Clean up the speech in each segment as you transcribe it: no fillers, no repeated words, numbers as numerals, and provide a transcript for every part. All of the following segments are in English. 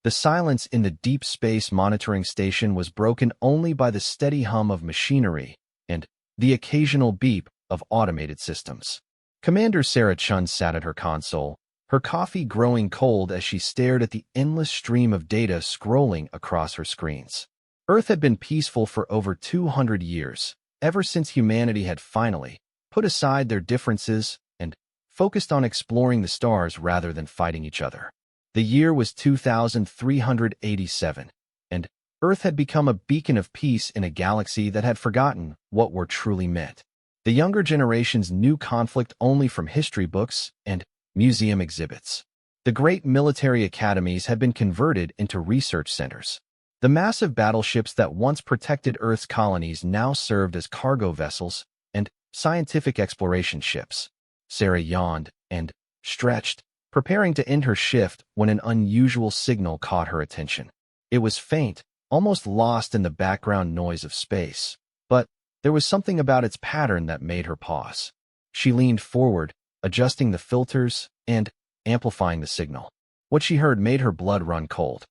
The silence in the deep space monitoring station was broken only by the steady hum of machinery and the occasional beep of automated systems. Commander Sarah Chun sat at her console, her coffee growing cold as she stared at the endless stream of data scrolling across her screens. Earth had been peaceful for over 200 years, ever since humanity had finally put aside their differences and focused on exploring the stars rather than fighting each other. The year was 2387, and Earth had become a beacon of peace in a galaxy that had forgotten what war truly meant. The younger generations knew conflict only from history books and museum exhibits. The great military academies had been converted into research centers. The massive battleships that once protected Earth's colonies now served as cargo vessels and scientific exploration ships. Sarah yawned and stretched, preparing to end her shift when an unusual signal caught her attention. It was faint, almost lost in the background noise of space, but there was something about its pattern that made her pause. She leaned forward, adjusting the filters and amplifying the signal. What she heard made her blood run cold.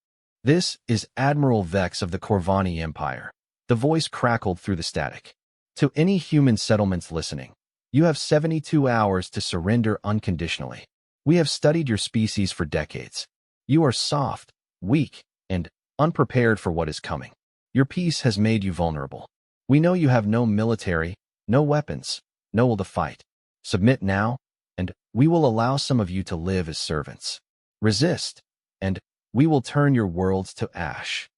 "This is Admiral Vex of the Corvani Empire." The voice crackled through the static. "To any human settlements listening, you have 72 hours to surrender unconditionally. We have studied your species for decades. You are soft, weak, and unprepared for what is coming. Your peace has made you vulnerable. We know you have no military, no weapons, no will to fight. Submit now, and we will allow some of you to live as servants. Resist, and we will turn your worlds to ash."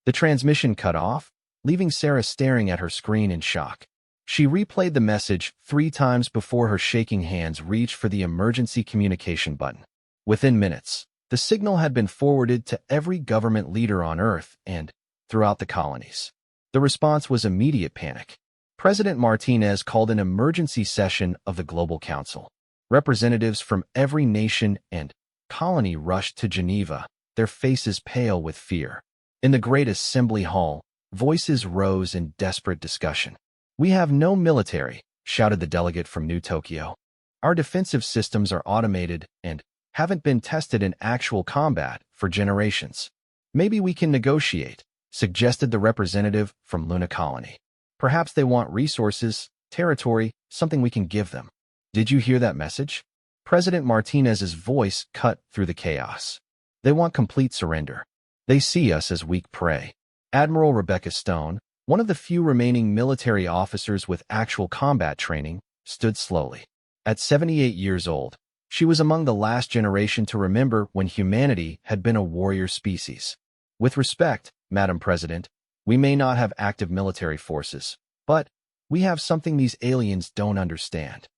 The transmission cut off, leaving Sarah staring at her screen in shock. She replayed the message 3 times before her shaking hands reached for the emergency communication button. Within minutes, the signal had been forwarded to every government leader on Earth and throughout the colonies. The response was immediate panic. President Martinez called an emergency session of the Global Council. Representatives from every nation and colony rushed to Geneva, their faces pale with fear. In the great assembly hall, voices rose in desperate discussion. "We have no military," shouted the delegate from New Tokyo. "Our defensive systems are automated and haven't been tested in actual combat for generations." "Maybe we can negotiate," suggested the representative from Luna Colony. "Perhaps they want resources, territory, something we can give them." "Did you hear that message?" President Martinez's voice cut through the chaos. "They want complete surrender. They see us as weak prey." Admiral Rebecca Stone, one of the few remaining military officers with actual combat training, stood slowly. At 78 years old, she was among the last generation to remember when humanity had been a warrior species. "With respect, Madam President, we may not have active military forces, but we have something these aliens don't understand."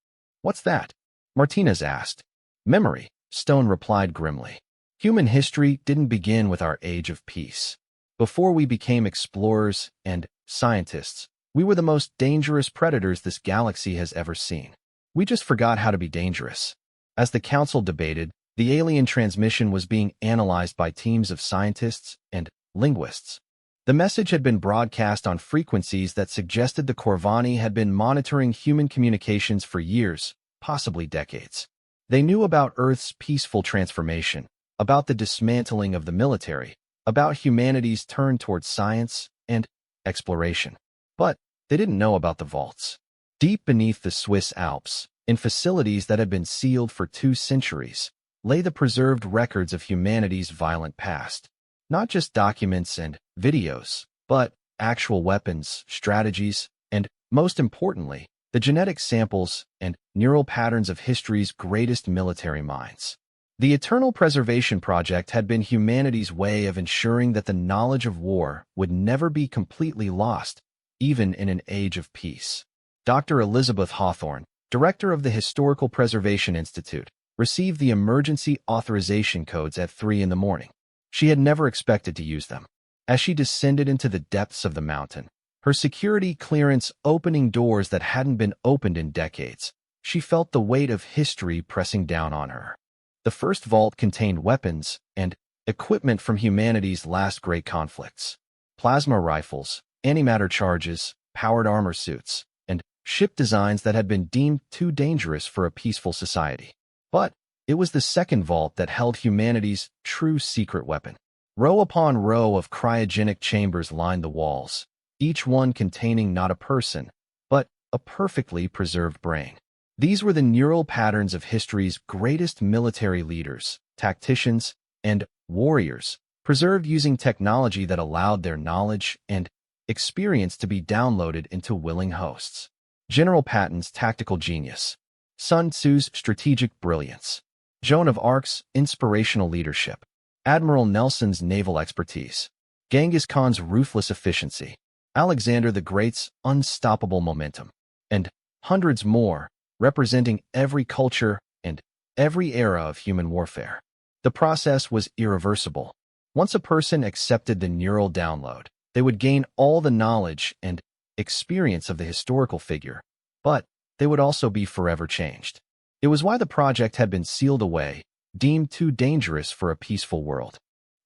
"What's that?" Martinez asked. "Memory," Stone replied grimly. "Human history didn't begin with our age of peace. Before we became explorers and scientists, we were the most dangerous predators this galaxy has ever seen. We just forgot how to be dangerous." As the council debated, the alien transmission was being analyzed by teams of scientists and linguists. The message had been broadcast on frequencies that suggested the Corvani had been monitoring human communications for years, possibly decades. They knew about Earth's peaceful transformation, about the dismantling of the military, about humanity's turn towards science and exploration. But they didn't know about the vaults. Deep beneath the Swiss Alps, in facilities that had been sealed for 2 centuries, lay the preserved records of humanity's violent past. Not just documents and videos, but actual weapons, strategies, and, most importantly, the genetic samples and neural patterns of history's greatest military minds. The Eternal Preservation Project had been humanity's way of ensuring that the knowledge of war would never be completely lost, even in an age of peace. Dr. Elizabeth Hawthorne, director of the Historical Preservation Institute, received the emergency authorization codes at 3 in the morning. She had never expected to use them. As she descended into the depths of the mountain, her security clearance opening doors that hadn't been opened in decades, she felt the weight of history pressing down on her. The first vault contained weapons and equipment from humanity's last great conflicts. Plasma rifles, antimatter charges, powered armor suits, and ship designs that had been deemed too dangerous for a peaceful society. But it was the second vault that held humanity's true secret weapon. Row upon row of cryogenic chambers lined the walls, each one containing not a person, but a perfectly preserved brain. These were the neural patterns of history's greatest military leaders, tacticians, and warriors, preserved using technology that allowed their knowledge and experience to be downloaded into willing hosts. General Patton's tactical genius, Sun Tzu's strategic brilliance, Joan of Arc's inspirational leadership, Admiral Nelson's naval expertise, Genghis Khan's ruthless efficiency, Alexander the Great's unstoppable momentum, and hundreds more, representing every culture and every era of human warfare. The process was irreversible. Once a person accepted the neural download, they would gain all the knowledge and experience of the historical figure, but they would also be forever changed. It was why the project had been sealed away, deemed too dangerous for a peaceful world.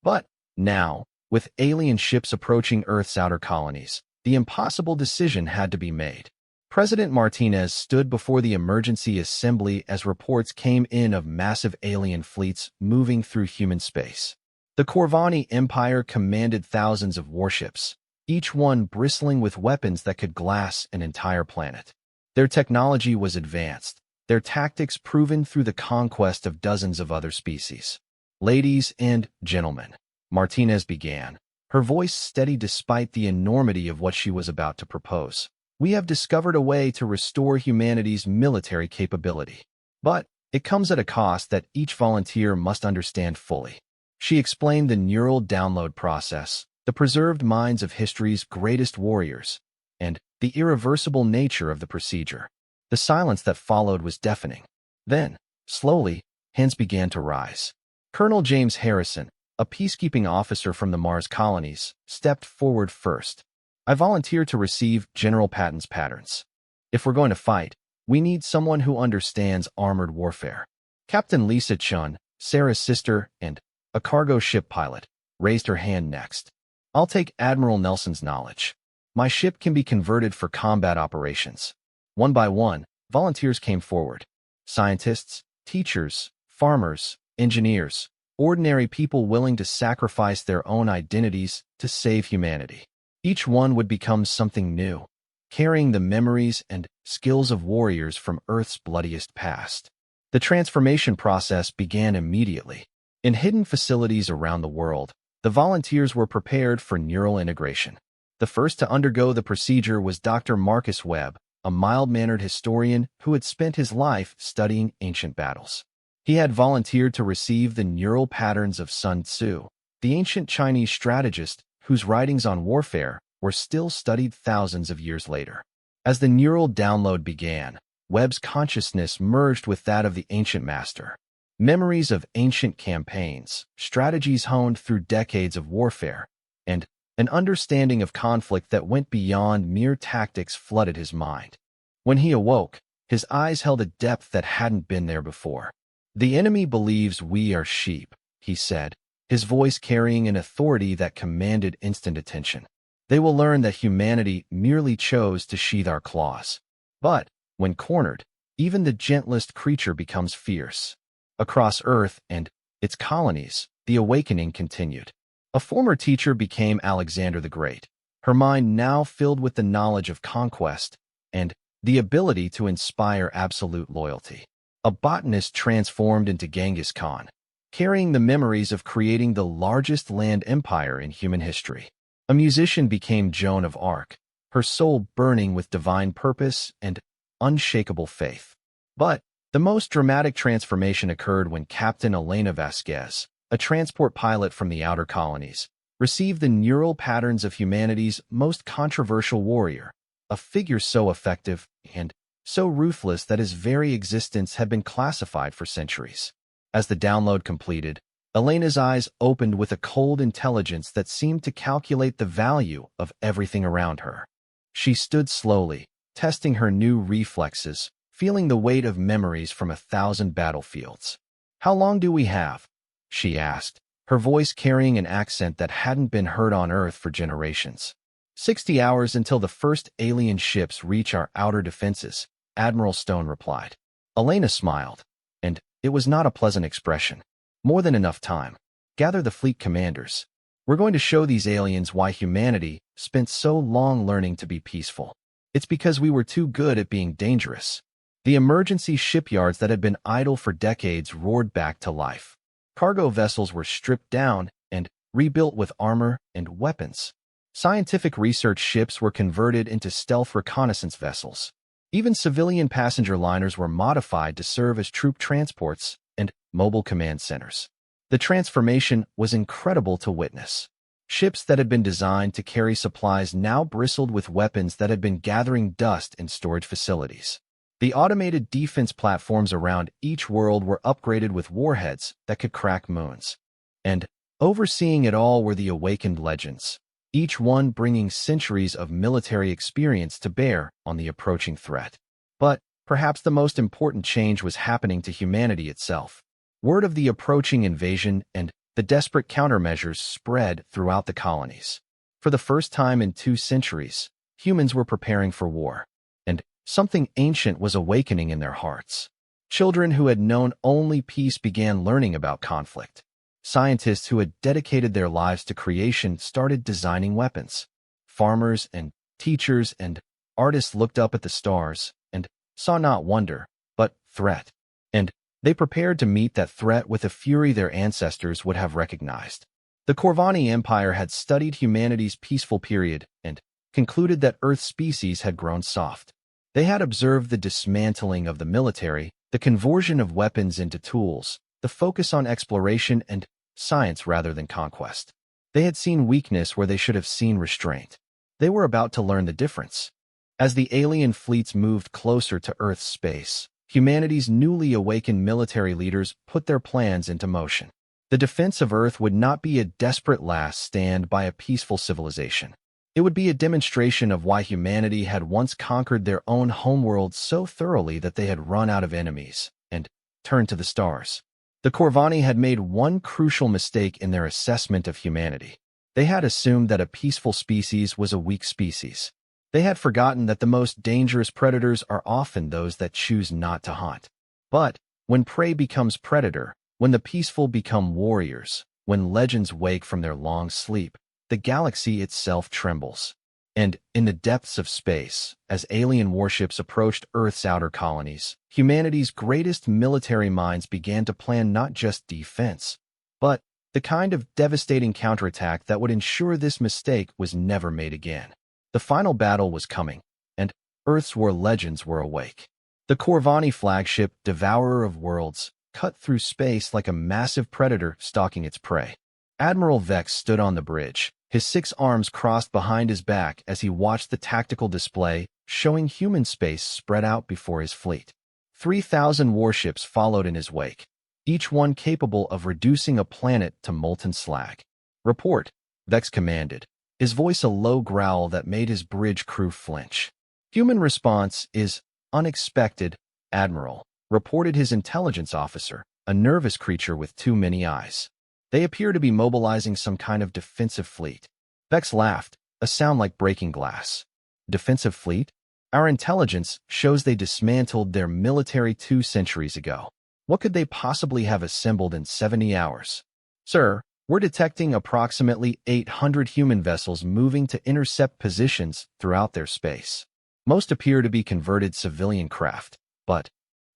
But now, with alien ships approaching Earth's outer colonies, the impossible decision had to be made. President Martinez stood before the emergency assembly as reports came in of massive alien fleets moving through human space. The Corvani Empire commanded thousands of warships, each one bristling with weapons that could glass an entire planet. Their technology was advanced, their tactics proven through the conquest of dozens of other species. Ladies and gentlemen, Martinez began, her voice steady despite the enormity of what she was about to propose. We have discovered a way to restore humanity's military capability. But it comes at a cost that each volunteer must understand fully. She explained the neural download process, the preserved minds of history's greatest warriors, and the irreversible nature of the procedure. The silence that followed was deafening. Then, slowly, hands began to rise. Colonel James Harrison, a peacekeeping officer from the Mars colonies, stepped forward first. I volunteer to receive General Patton's patterns. If we're going to fight, we need someone who understands armored warfare. Captain Lisa Chun, Sarah's sister and a cargo ship pilot, raised her hand next. I'll take Admiral Nelson's knowledge. My ship can be converted for combat operations. One by one, volunteers came forward. Scientists, teachers, farmers, engineers, ordinary people willing to sacrifice their own identities to save humanity. Each one would become something new, carrying the memories and skills of warriors from Earth's bloodiest past. The transformation process began immediately. In hidden facilities around the world, the volunteers were prepared for neural integration. The first to undergo the procedure was Dr. Marcus Webb, a mild-mannered historian who had spent his life studying ancient battles. He had volunteered to receive the neural patterns of Sun Tzu, the ancient Chinese strategist whose writings on warfare were still studied thousands of years later. As the neural download began, Webb's consciousness merged with that of the ancient master. Memories of ancient campaigns, strategies honed through decades of warfare, and an understanding of conflict that went beyond mere tactics flooded his mind. When he awoke, his eyes held a depth that hadn't been there before. The enemy believes we are sheep, he said, his voice carrying an authority that commanded instant attention. They will learn that humanity merely chose to sheathe our claws. But, when cornered, even the gentlest creature becomes fierce. Across Earth and its colonies, the awakening continued. A former teacher became Alexander the Great, her mind now filled with the knowledge of conquest and the ability to inspire absolute loyalty. A botanist transformed into Genghis Khan, carrying the memories of creating the largest land empire in human history. A musician became Joan of Arc, her soul burning with divine purpose and unshakable faith. But the most dramatic transformation occurred when Captain Elena Vasquez, a transport pilot from the outer colonies, received the neural patterns of humanity's most controversial warrior, a figure so effective and so ruthless that his very existence had been classified for centuries. As the download completed, Elena's eyes opened with a cold intelligence that seemed to calculate the value of everything around her. She stood slowly, testing her new reflexes, feeling the weight of memories from 1,000 battlefields. How long do we have? She asked, her voice carrying an accent that hadn't been heard on Earth for generations. 60 hours until the first alien ships reach our outer defenses, Admiral Stone replied. Elena smiled, and it was not a pleasant expression. More than enough time. Gather the fleet commanders. We're going to show these aliens why humanity spent so long learning to be peaceful. It's because we were too good at being dangerous. The emergency shipyards that had been idle for decades roared back to life. Cargo vessels were stripped down and rebuilt with armor and weapons. Scientific research ships were converted into stealth reconnaissance vessels. Even civilian passenger liners were modified to serve as troop transports and mobile command centers. The transformation was incredible to witness. Ships that had been designed to carry supplies now bristled with weapons that had been gathering dust in storage facilities. The automated defense platforms around each world were upgraded with warheads that could crack moons. And overseeing it all were the awakened legends, each one bringing centuries of military experience to bear on the approaching threat. But perhaps the most important change was happening to humanity itself. Word of the approaching invasion and the desperate countermeasures spread throughout the colonies. For the first time in 2 centuries, humans were preparing for war, and something ancient was awakening in their hearts. Children who had known only peace began learning about conflict. Scientists who had dedicated their lives to creation started designing weapons. Farmers and teachers and artists looked up at the stars and saw not wonder, but threat. And they prepared to meet that threat with a fury their ancestors would have recognized. The Corvani Empire had studied humanity's peaceful period and concluded that Earth's species had grown soft. They had observed the dismantling of the military, the conversion of weapons into tools, the focus on exploration and science rather than conquest. They had seen weakness where they should have seen restraint. They were about to learn the difference. As the alien fleets moved closer to Earth's space, humanity's newly awakened military leaders put their plans into motion. The defense of Earth would not be a desperate last stand by a peaceful civilization. It would be a demonstration of why humanity had once conquered their own homeworld so thoroughly that they had run out of enemies and turned to the stars. The Corvani had made one crucial mistake in their assessment of humanity. They had assumed that a peaceful species was a weak species. They had forgotten that the most dangerous predators are often those that choose not to hunt. But when prey becomes predator, when the peaceful become warriors, when legends wake from their long sleep, the galaxy itself trembles. And in the depths of space, as alien warships approached Earth's outer colonies, humanity's greatest military minds began to plan not just defense, but the kind of devastating counterattack that would ensure this mistake was never made again. The final battle was coming, and Earth's war legends were awake. The Corvani flagship, Devourer of Worlds, cut through space like a massive predator stalking its prey. Admiral Vex stood on the bridge, his 6 arms crossed behind his back as he watched the tactical display, showing human space spread out before his fleet. 3,000 warships followed in his wake, each one capable of reducing a planet to molten slag. "Report," Vex commanded, his voice a low growl that made his bridge crew flinch. "Human response is unexpected, Admiral," reported his intelligence officer, a nervous creature with too many eyes. "They appear to be mobilizing some kind of defensive fleet." Vex laughed, a sound like breaking glass. "Defensive fleet? Our intelligence shows they dismantled their military 2 centuries ago. What could they possibly have assembled in 70 hours? Sir, we're detecting approximately 800 human vessels moving to intercept positions throughout their space. Most appear to be converted civilian craft, but..."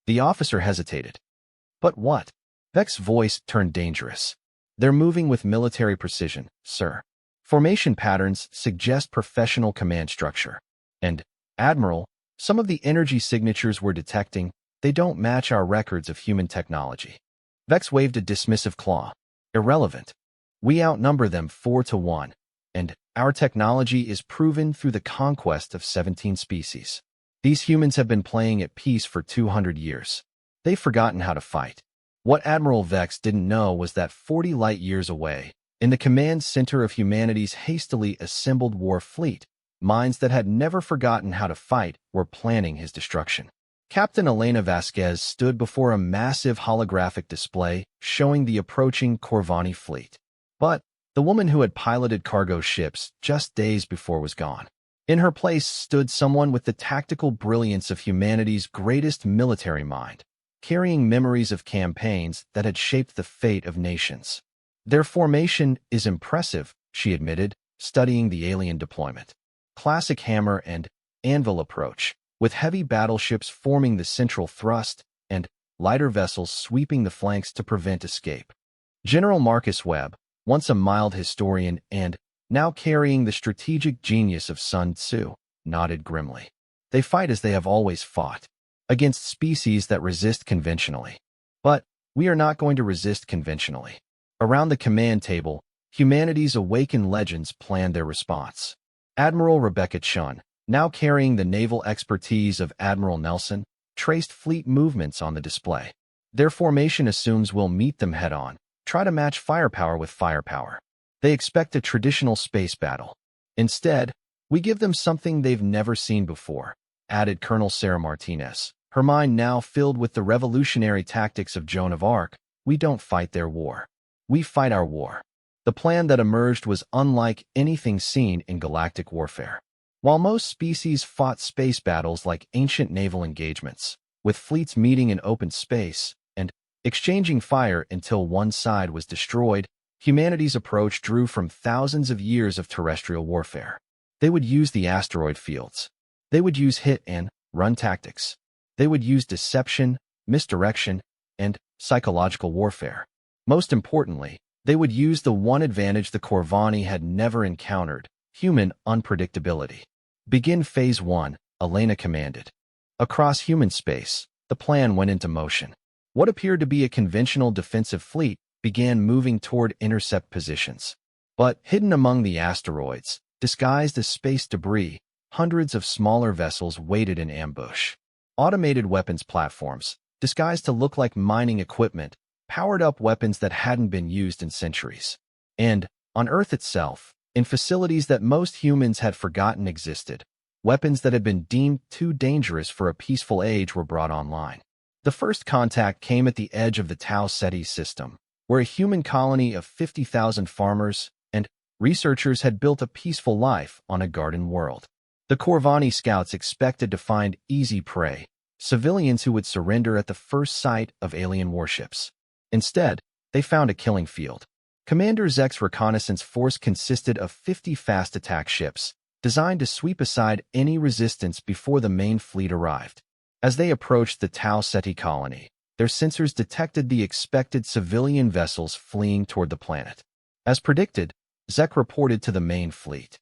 The officer hesitated. "But what?" Vex's voice turned dangerous. "They're moving with military precision, sir. Formation patterns suggest professional command structure. And, Admiral, some of the energy signatures we're detecting, they don't match our records of human technology." Vex waved a dismissive claw. "Irrelevant. We outnumber them 4-1, and our technology is proven through the conquest of 17 species. These humans have been playing at peace for 200 years. They've forgotten how to fight." What Admiral Vex didn't know was that 40 light-years away, in the command center of humanity's hastily assembled war fleet, minds that had never forgotten how to fight were planning his destruction. Captain Elena Vasquez stood before a massive holographic display showing the approaching Corvani fleet. But the woman who had piloted cargo ships just days before was gone. In her place stood someone with the tactical brilliance of humanity's greatest military mind, carrying memories of campaigns that had shaped the fate of nations. "Their formation is impressive," she admitted, studying the alien deployment. Classic hammer and anvil approach, with heavy battleships forming the central thrust and lighter vessels sweeping the flanks to prevent escape. General Marcus Webb, once a mild historian and now carrying the strategic genius of Sun Tzu, nodded grimly. They fight as they have always fought, against species that resist conventionally. But we are not going to resist conventionally. Around the command table, humanity's awakened legends planned their response. Admiral Rebecca Chun, now carrying the naval expertise of Admiral Nelson, traced fleet movements on the display. Their formation assumes we'll meet them head-on, try to match firepower with firepower. They expect a traditional space battle. Instead, we give them something they've never seen before, added Colonel Sarah Martinez, her mind now filled with the revolutionary tactics of Joan of Arc. We don't fight their war. We fight our war. The plan that emerged was unlike anything seen in galactic warfare. While most species fought space battles like ancient naval engagements, with fleets meeting in open space and exchanging fire until one side was destroyed, humanity's approach drew from thousands of years of terrestrial warfare. They would use the asteroid fields. They would use hit-and-run tactics. They would use deception, misdirection, and psychological warfare. Most importantly, they would use the one advantage the Corvani had never encountered: human unpredictability. Begin Phase 1, Elena commanded. Across human space, the plan went into motion. What appeared to be a conventional defensive fleet began moving toward intercept positions. But hidden among the asteroids, disguised as space debris, hundreds of smaller vessels waited in ambush. Automated weapons platforms, disguised to look like mining equipment, powered up weapons that hadn't been used in centuries. And, on Earth itself, in facilities that most humans had forgotten existed, weapons that had been deemed too dangerous for a peaceful age were brought online. The first contact came at the edge of the Tau Ceti system, where a human colony of 50,000 farmers and researchers had built a peaceful life on a garden world. The Corvani scouts expected to find easy prey, civilians who would surrender at the first sight of alien warships. Instead, they found a killing field. Commander Zek's reconnaissance force consisted of 50 fast attack ships, designed to sweep aside any resistance before the main fleet arrived. As they approached the Tau Ceti colony, their sensors detected the expected civilian vessels fleeing toward the planet. As predicted, Zek reported to the main fleet.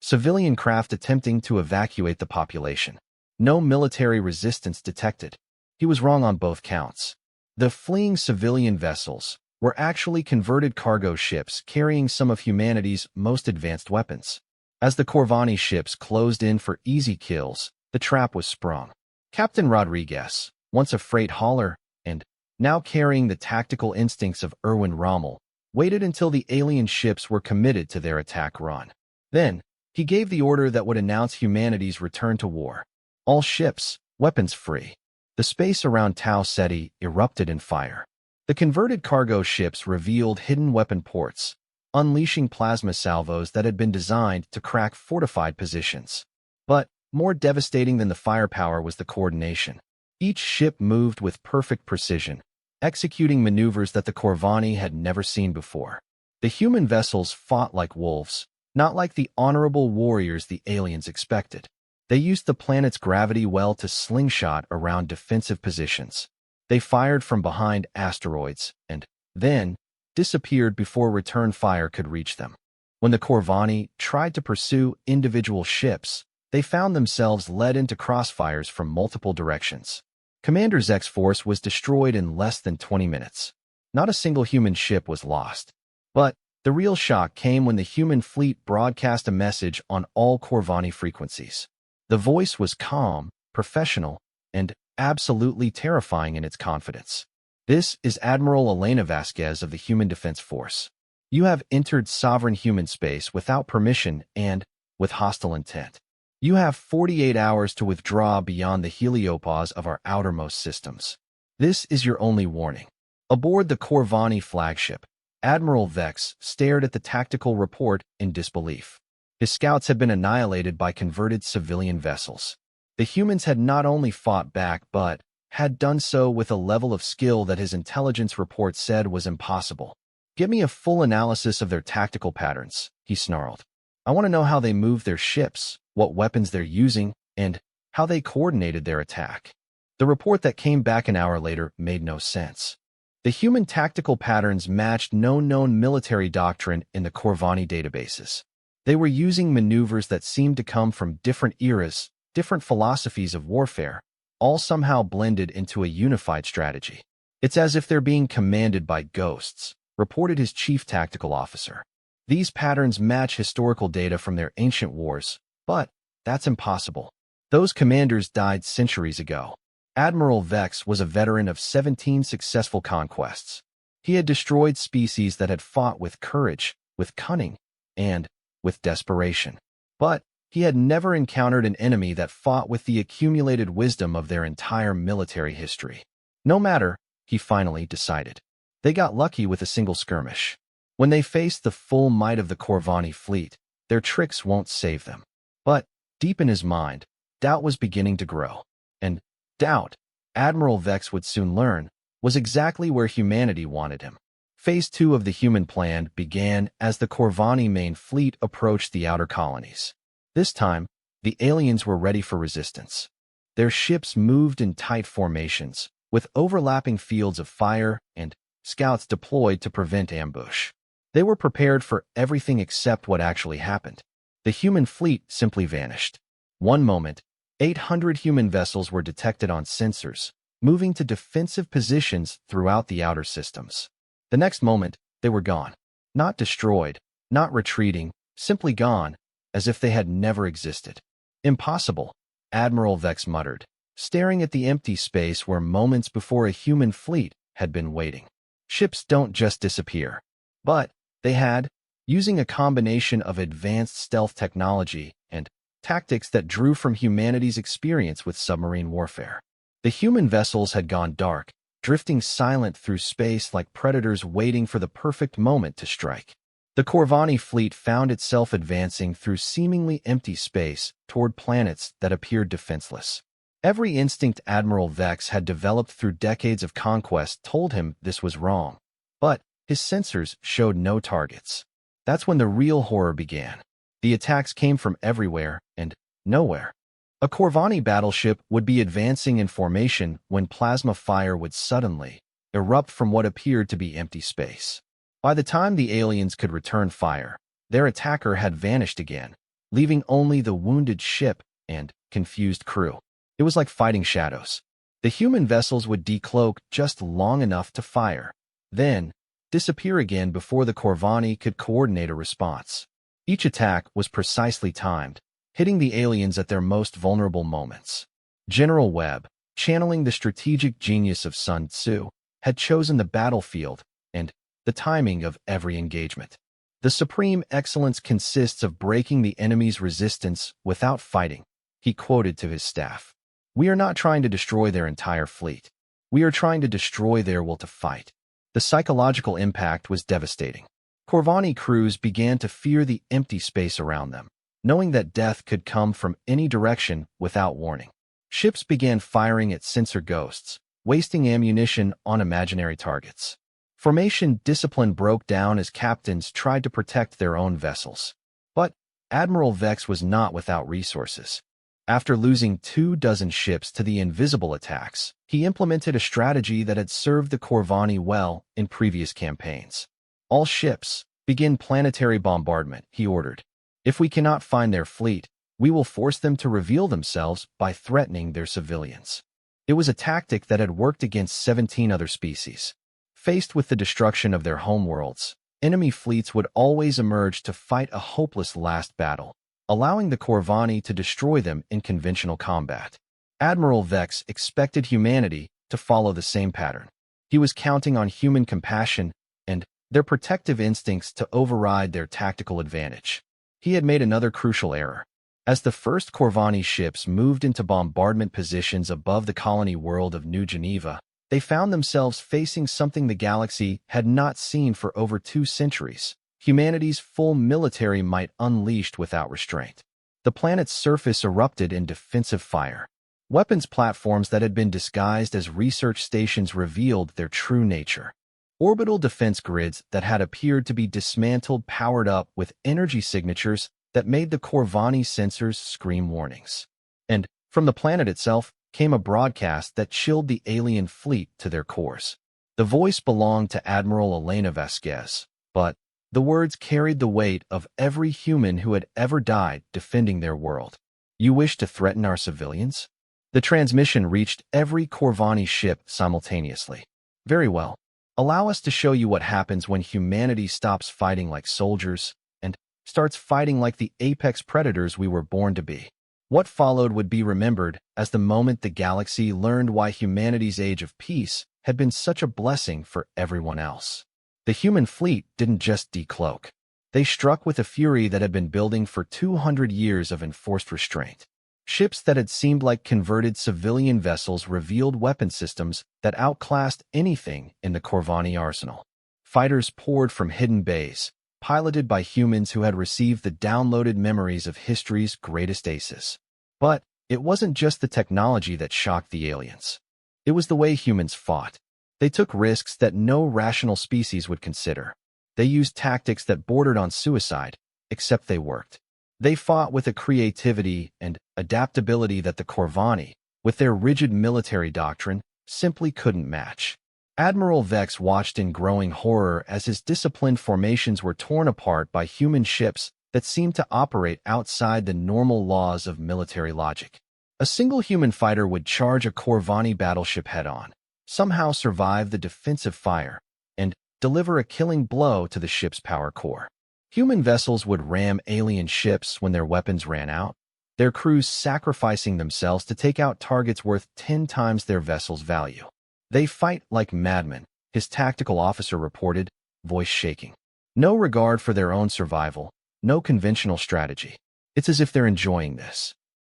Civilian craft attempting to evacuate the population. No military resistance detected. He was wrong on both counts. The fleeing civilian vessels were actually converted cargo ships carrying some of humanity's most advanced weapons. As the Corvani ships closed in for easy kills, the trap was sprung. Captain Rodriguez, once a freight hauler and now carrying the tactical instincts of Erwin Rommel, waited until the alien ships were committed to their attack run. Then, he gave the order that would announce humanity's return to war. All ships, weapons free. The space around Tau Ceti erupted in fire. The converted cargo ships revealed hidden weapon ports, unleashing plasma salvos that had been designed to crack fortified positions. But more devastating than the firepower was the coordination. Each ship moved with perfect precision, executing maneuvers that the Corvani had never seen before. The human vessels fought like wolves, not like the honorable warriors the aliens expected. They used the planet's gravity well to slingshot around defensive positions. They fired from behind asteroids and, then, disappeared before return fire could reach them. When the Corvani tried to pursue individual ships, they found themselves led into crossfires from multiple directions. Commander Zek's force was destroyed in less than 20 minutes. Not a single human ship was lost. But the real shock came when the human fleet broadcast a message on all Corvani frequencies. The voice was calm, professional, and absolutely terrifying in its confidence. This is Admiral Elena Vasquez of the Human Defense Force. You have entered sovereign human space without permission and with hostile intent. You have 48 hours to withdraw beyond the heliopause of our outermost systems. This is your only warning. Aboard the Corvani flagship, Admiral Vex stared at the tactical report in disbelief. His scouts had been annihilated by converted civilian vessels. The humans had not only fought back but had done so with a level of skill that his intelligence report said was impossible. Give me a full analysis of their tactical patterns, he snarled. I want to know how they move their ships, what weapons they're using, and how they coordinated their attack. The report that came back an hour later made no sense. The human tactical patterns matched no known military doctrine in the Corvani databases. They were using maneuvers that seemed to come from different eras, different philosophies of warfare, all somehow blended into a unified strategy. It's as if they're being commanded by ghosts, reported his chief tactical officer. These patterns match historical data from their ancient wars, but that's impossible. Those commanders died centuries ago. Admiral Vex was a veteran of 17 successful conquests. He had destroyed species that had fought with courage, with cunning, and with desperation. But he had never encountered an enemy that fought with the accumulated wisdom of their entire military history. No matter, he finally decided. They got lucky with a single skirmish. When they faced the full might of the Corvani fleet, their tricks won't save them. But, deep in his mind, doubt was beginning to grow. And doubt, Admiral Vex would soon learn, was exactly where humanity wanted him. Phase 2 of the human plan began as the Corvani main fleet approached the outer colonies. This time, the aliens were ready for resistance. Their ships moved in tight formations, with overlapping fields of fire and scouts deployed to prevent ambush. They were prepared for everything except what actually happened. The human fleet simply vanished. One moment, 800 human vessels were detected on sensors, moving to defensive positions throughout the outer systems. The next moment, they were gone. Not destroyed, not retreating, simply gone, as if they had never existed. Impossible, Admiral Vex muttered, staring at the empty space where moments before a human fleet had been waiting. Ships don't just disappear. But they had, using a combination of advanced stealth technology and tactics that drew from humanity's experience with submarine warfare. The human vessels had gone dark, drifting silent through space like predators waiting for the perfect moment to strike. The Corvani fleet found itself advancing through seemingly empty space toward planets that appeared defenseless. Every instinct Admiral Vex had developed through decades of conquest told him this was wrong. But his sensors showed no targets. That's when the real horror began. The attacks came from everywhere and nowhere. A Corvani battleship would be advancing in formation when plasma fire would suddenly erupt from what appeared to be empty space. By the time the aliens could return fire, their attacker had vanished again, leaving only the wounded ship and confused crew. It was like fighting shadows. The human vessels would decloak just long enough to fire, then disappear again before the Corvani could coordinate a response. Each attack was precisely timed, hitting the aliens at their most vulnerable moments. General Webb, channeling the strategic genius of Sun Tzu, had chosen the battlefield and the timing of every engagement. The supreme excellence consists of breaking the enemy's resistance without fighting, he quoted to his staff. We are not trying to destroy their entire fleet. We are trying to destroy their will to fight. The psychological impact was devastating. Corvani crews began to fear the empty space around them, knowing that death could come from any direction without warning. Ships began firing at sensor ghosts, wasting ammunition on imaginary targets. Formation discipline broke down as captains tried to protect their own vessels. But Admiral Vex was not without resources. After losing 24 ships to the invisible attacks, he implemented a strategy that had served the Corvani well in previous campaigns. All ships, begin planetary bombardment, he ordered. If we cannot find their fleet, we will force them to reveal themselves by threatening their civilians. It was a tactic that had worked against 17 other species. Faced with the destruction of their homeworlds, enemy fleets would always emerge to fight a hopeless last battle, allowing the Corvani to destroy them in conventional combat. Admiral Vex expected humanity to follow the same pattern. He was counting on human compassion and their protective instincts to override their tactical advantage. He had made another crucial error. As the first Corvani ships moved into bombardment positions above the colony world of New Geneva, they found themselves facing something the galaxy had not seen for over 2 centuries. Humanity's full military might unleashed without restraint. The planet's surface erupted in defensive fire. Weapons platforms that had been disguised as research stations revealed their true nature. orbital defense grids that had appeared to be dismantled powered up with energy signatures that made the Corvani sensors scream warnings. And from the planet itself came a broadcast that chilled the alien fleet to their cores. The voice belonged to Admiral Elena Vasquez, but the words carried the weight of every human who had ever died defending their world. You wish to threaten our civilians? The transmission reached every Corvani ship simultaneously. Very well. Allow us to show you what happens when humanity stops fighting like soldiers and starts fighting like the apex predators we were born to be. What followed would be remembered as the moment the galaxy learned why humanity's age of peace had been such a blessing for everyone else. The human fleet didn't just decloak. They struck with a fury that had been building for 200 years of enforced restraint. Ships that had seemed like converted civilian vessels revealed weapon systems that outclassed anything in the Corvani arsenal. Fighters poured from hidden bays, piloted by humans who had received the downloaded memories of history's greatest aces. But it wasn't just the technology that shocked the aliens. It was the way humans fought. They took risks that no rational species would consider. They used tactics that bordered on suicide, except they worked. They fought with a creativity and adaptability that the Corvani, with their rigid military doctrine, simply couldn't match. Admiral Vex watched in growing horror as his disciplined formations were torn apart by human ships that seemed to operate outside the normal laws of military logic. A single human fighter would charge a Corvani battleship head-on, somehow survive the defensive fire, and deliver a killing blow to the ship's power core. Human vessels would ram alien ships when their weapons ran out, their crews sacrificing themselves to take out targets worth 10 times their vessel's value. They fight like madmen, his tactical officer reported, voice shaking. No regard for their own survival, no conventional strategy. It's as if they're enjoying this.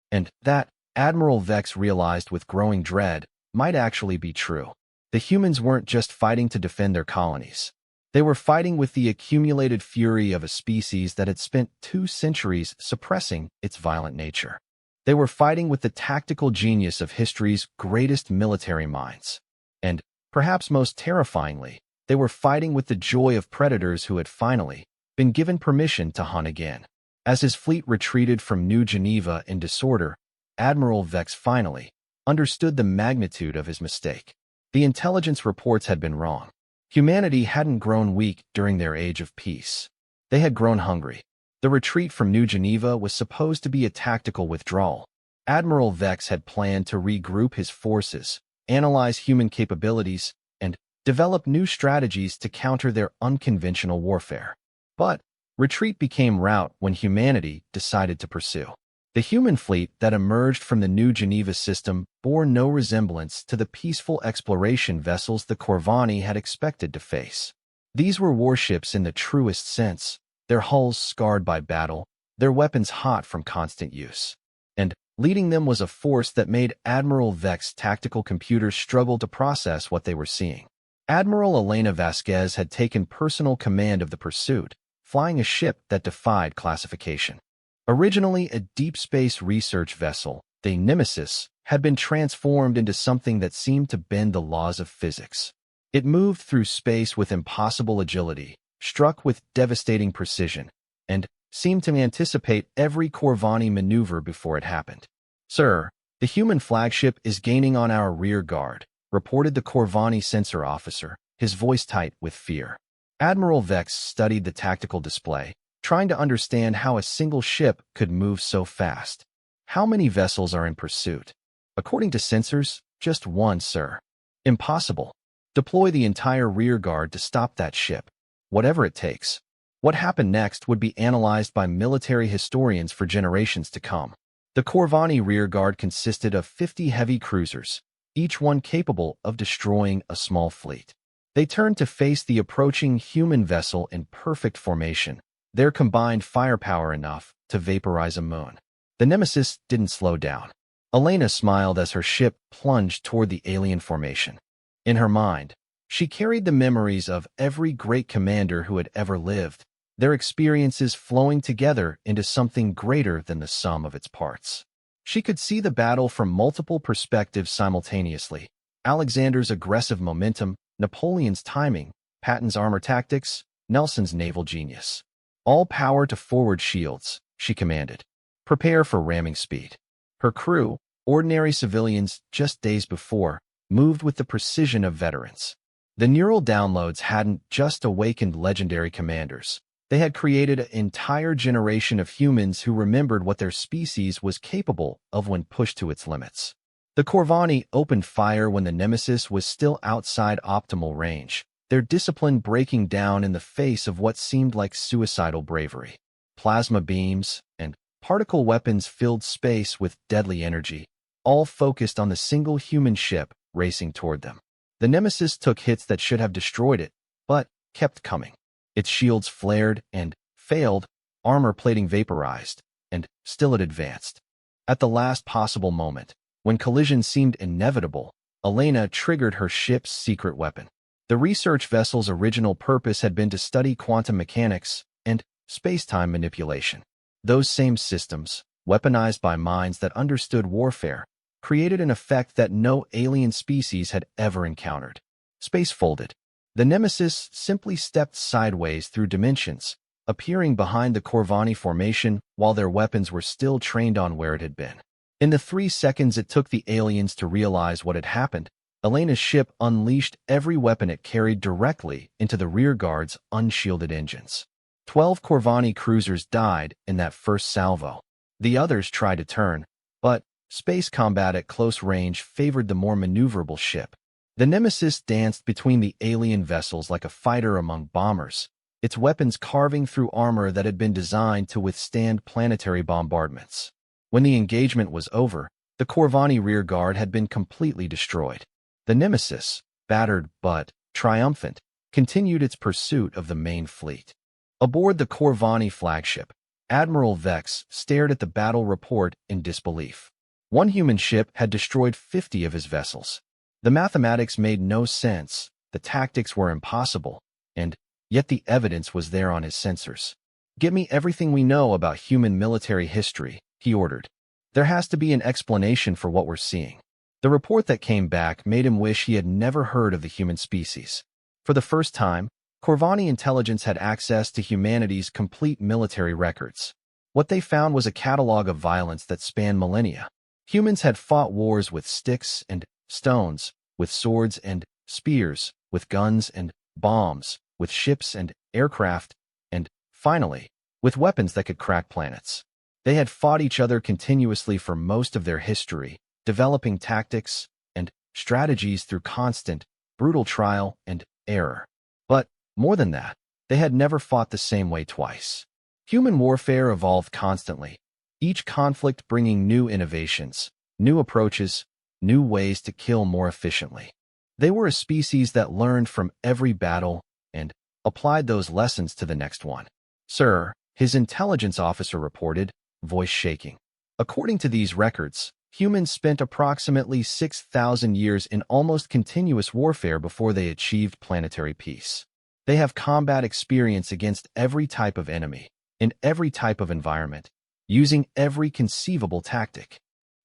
And that, Admiral Vex realized with growing dread, might actually be true. The humans weren't just fighting to defend their colonies. They were fighting with the accumulated fury of a species that had spent 2 centuries suppressing its violent nature. They were fighting with the tactical genius of history's greatest military minds. And, perhaps most terrifyingly, they were fighting with the joy of predators who had finally been given permission to hunt again. As his fleet retreated from New Geneva in disorder, Admiral Vex finally understood the magnitude of his mistake. The intelligence reports had been wrong. Humanity hadn't grown weak during their age of peace. They had grown hungry. The retreat from New Geneva was supposed to be a tactical withdrawal. Admiral Vex had planned to regroup his forces, analyze human capabilities, and develop new strategies to counter their unconventional warfare. But retreat became rout when humanity decided to pursue. The human fleet that emerged from the New Geneva system bore no resemblance to the peaceful exploration vessels the Corvani had expected to face. These were warships in the truest sense, their hulls scarred by battle, their weapons hot from constant use. And leading them was a force that made Admiral Vex's tactical computers struggle to process what they were seeing. Admiral Elena Vasquez had taken personal command of the pursuit, flying a ship that defied classification. Originally a deep space research vessel, the Nemesis had been transformed into something that seemed to bend the laws of physics. It moved through space with impossible agility, struck with devastating precision, and seemed to anticipate every Corvani maneuver before it happened. "Sir, the human flagship is gaining on our rear guard," reported the Corvani sensor officer, his voice tight with fear. Admiral Vex studied the tactical display, trying to understand how a single ship could move so fast. "How many vessels are in pursuit?" "According to sensors, just one, sir." "Impossible. Deploy the entire rear guard to stop that ship, whatever it takes." What happened next would be analyzed by military historians for generations to come. The Corvani rearguard consisted of 50 heavy cruisers, each one capable of destroying a small fleet. They turned to face the approaching human vessel in perfect formation, their combined firepower enough to vaporize a moon. The Nemesis didn't slow down. Elena smiled as her ship plunged toward the alien formation. In her mind, she carried the memories of every great commander who had ever lived, their experiences flowing together into something greater than the sum of its parts. She could see the battle from multiple perspectives simultaneously: Alexander's aggressive momentum, Napoleon's timing, Patton's armor tactics, Nelson's naval genius. All power to forward shields, she commanded. Prepare for ramming speed. Her crew, ordinary civilians just days before, moved with the precision of veterans. The neural downloads hadn't just awakened legendary commanders. They had created an entire generation of humans who remembered what their species was capable of when pushed to its limits. The Corvani opened fire when the Nemesis was still outside optimal range, their discipline breaking down in the face of what seemed like suicidal bravery. Plasma beams and particle weapons filled space with deadly energy, all focused on the single human ship racing toward them. The Nemesis took hits that should have destroyed it, but kept coming. Its shields flared and failed, armor plating vaporized, and still it advanced. At the last possible moment, when collision seemed inevitable, Elena triggered her ship's secret weapon. The research vessel's original purpose had been to study quantum mechanics and space-time manipulation. Those same systems, weaponized by minds that understood warfare, created an effect that no alien species had ever encountered. Space folded. The Nemesis simply stepped sideways through dimensions, appearing behind the Corvani formation while their weapons were still trained on where it had been. In the 3 seconds it took the aliens to realize what had happened, Elena's ship unleashed every weapon it carried directly into the rearguard's unshielded engines. 12 Corvani cruisers died in that first salvo. The others tried to turn, but space combat at close range favored the more maneuverable ship. The Nemesis danced between the alien vessels like a fighter among bombers, its weapons carving through armor that had been designed to withstand planetary bombardments. When the engagement was over, the Corvani rearguard had been completely destroyed. The Nemesis, battered but triumphant, continued its pursuit of the main fleet. Aboard the Corvani flagship, Admiral Vex stared at the battle report in disbelief. One human ship had destroyed 50 of his vessels. The mathematics made no sense, the tactics were impossible, and yet the evidence was there on his sensors. "Give me everything we know about human military history," he ordered. "There has to be an explanation for what we're seeing." The report that came back made him wish he had never heard of the human species. For the first time, Corvani intelligence had access to humanity's complete military records. What they found was a catalog of violence that spanned millennia. Humans had fought wars with sticks and stones, with swords and spears, with guns and bombs, with ships and aircraft, and, finally, with weapons that could crack planets. They had fought each other continuously for most of their history, developing tactics and strategies through constant, brutal trial and error. But, more than that, they had never fought the same way twice. Human warfare evolved constantly, each conflict bringing new innovations, new approaches, new ways to kill more efficiently. They were a species that learned from every battle and applied those lessons to the next one. "Sir," his intelligence officer reported, voice shaking. "According to these records, humans spent approximately 6,000 years in almost continuous warfare before they achieved planetary peace. They have combat experience against every type of enemy, in every type of environment, using every conceivable tactic."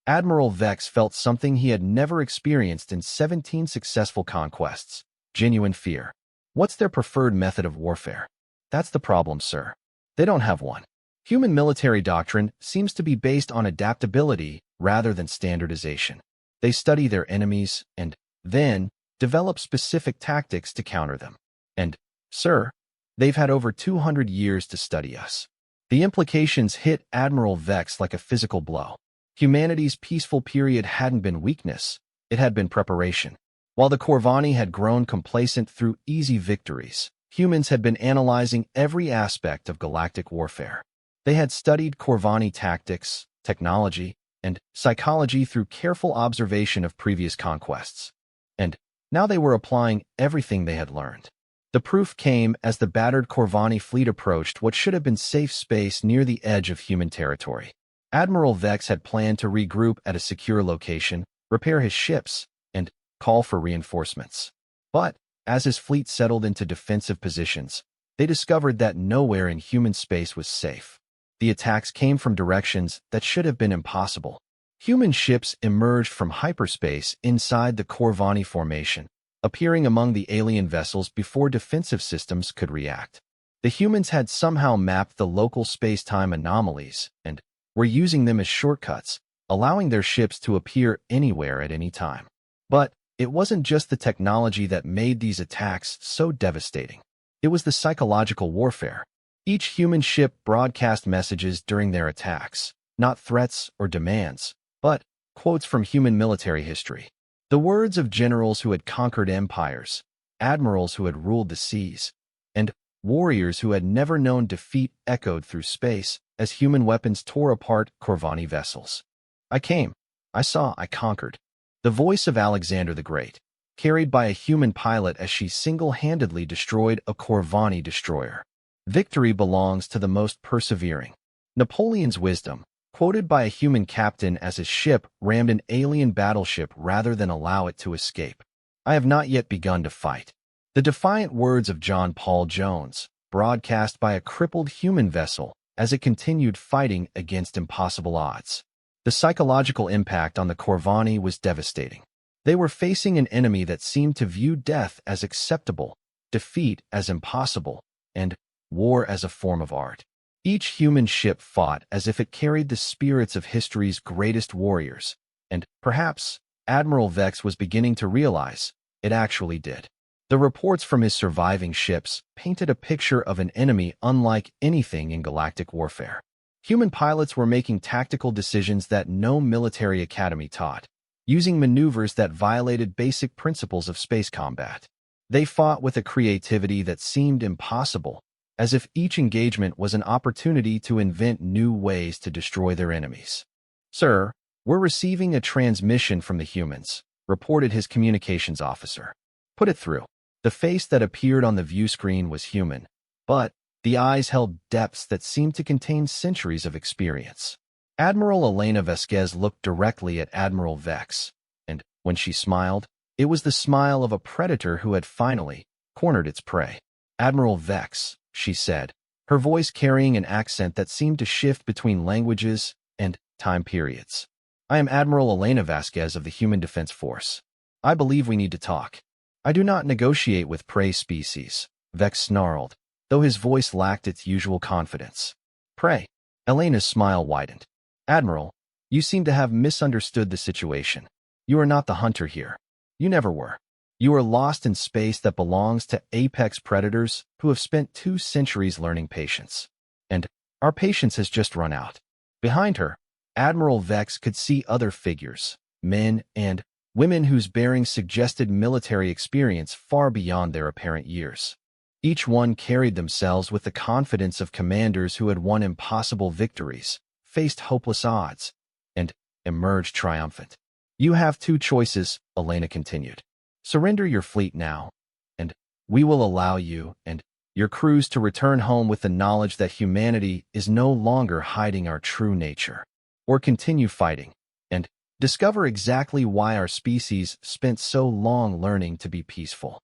Admiral Vex felt something he had never experienced in 17 successful conquests: genuine fear. "What's their preferred method of warfare?" "That's the problem, sir. They don't have one. Human military doctrine seems to be based on adaptability rather than standardization. They study their enemies and, then, develop specific tactics to counter them. And, sir, they've had over 200 years to study us." The implications hit Admiral Vex like a physical blow. Humanity's peaceful period hadn't been weakness, it had been preparation. While the Corvani had grown complacent through easy victories, humans had been analyzing every aspect of galactic warfare. They had studied Corvani tactics, technology, and psychology through careful observation of previous conquests. And now they were applying everything they had learned. The proof came as the battered Corvani fleet approached what should have been safe space near the edge of human territory. Admiral Vex had planned to regroup at a secure location, repair his ships, and call for reinforcements. But, as his fleet settled into defensive positions, they discovered that nowhere in human space was safe. The attacks came from directions that should have been impossible. Human ships emerged from hyperspace inside the Corvani formation, appearing among the alien vessels before defensive systems could react. The humans had somehow mapped the local space-time anomalies and were using them as shortcuts, allowing their ships to appear anywhere at any time. But it wasn't just the technology that made these attacks so devastating. It was the psychological warfare. Each human ship broadcast messages during their attacks, not threats or demands, but quotes from human military history. The words of generals who had conquered empires, admirals who had ruled the seas, and warriors who had never known defeat echoed through space as human weapons tore apart Corvani vessels. I came, I saw, I conquered. The voice of Alexander the Great, carried by a human pilot as she single-handedly destroyed a Corvani destroyer. Victory belongs to the most persevering. Napoleon's wisdom, quoted by a human captain as his ship rammed an alien battleship rather than allow it to escape. I have not yet begun to fight. The defiant words of John Paul Jones, broadcast by a crippled human vessel as it continued fighting against impossible odds. The psychological impact on the Corvani was devastating. They were facing an enemy that seemed to view death as acceptable, defeat as impossible, and war as a form of art. Each human ship fought as if it carried the spirits of history's greatest warriors, and perhaps Admiral Vex was beginning to realize it actually did. The reports from his surviving ships painted a picture of an enemy unlike anything in galactic warfare. Human pilots were making tactical decisions that no military academy taught, using maneuvers that violated basic principles of space combat. They fought with a creativity that seemed impossible, as if each engagement was an opportunity to invent new ways to destroy their enemies. "Sir, we're receiving a transmission from the humans," reported his communications officer. "Put it through." The face that appeared on the view screen was human, but the eyes held depths that seemed to contain centuries of experience. Admiral Elena Vasquez looked directly at Admiral Vex, and when she smiled, it was the smile of a predator who had finally cornered its prey. "Admiral Vex," she said, her voice carrying an accent that seemed to shift between languages and time periods. "I am Admiral Elena Vasquez of the Human Defense Force. I believe we need to talk." "I do not negotiate with prey species," Vex snarled, though his voice lacked its usual confidence. "Prey?" Elena's smile widened. "Admiral, you seem to have misunderstood the situation. You are not the hunter here. You never were. You are lost in space that belongs to apex predators who have spent 2 centuries learning patience. And our patience has just run out." Behind her, Admiral Vex could see other figures, men and women whose bearings suggested military experience far beyond their apparent years. Each one carried themselves with the confidence of commanders who had won impossible victories, faced hopeless odds, and emerged triumphant. "You have 2 choices," Elena continued. "Surrender your fleet now, and we will allow you and your crews to return home with the knowledge that humanity is no longer hiding our true nature. Or continue fighting, and discover exactly why our species spent so long learning to be peaceful."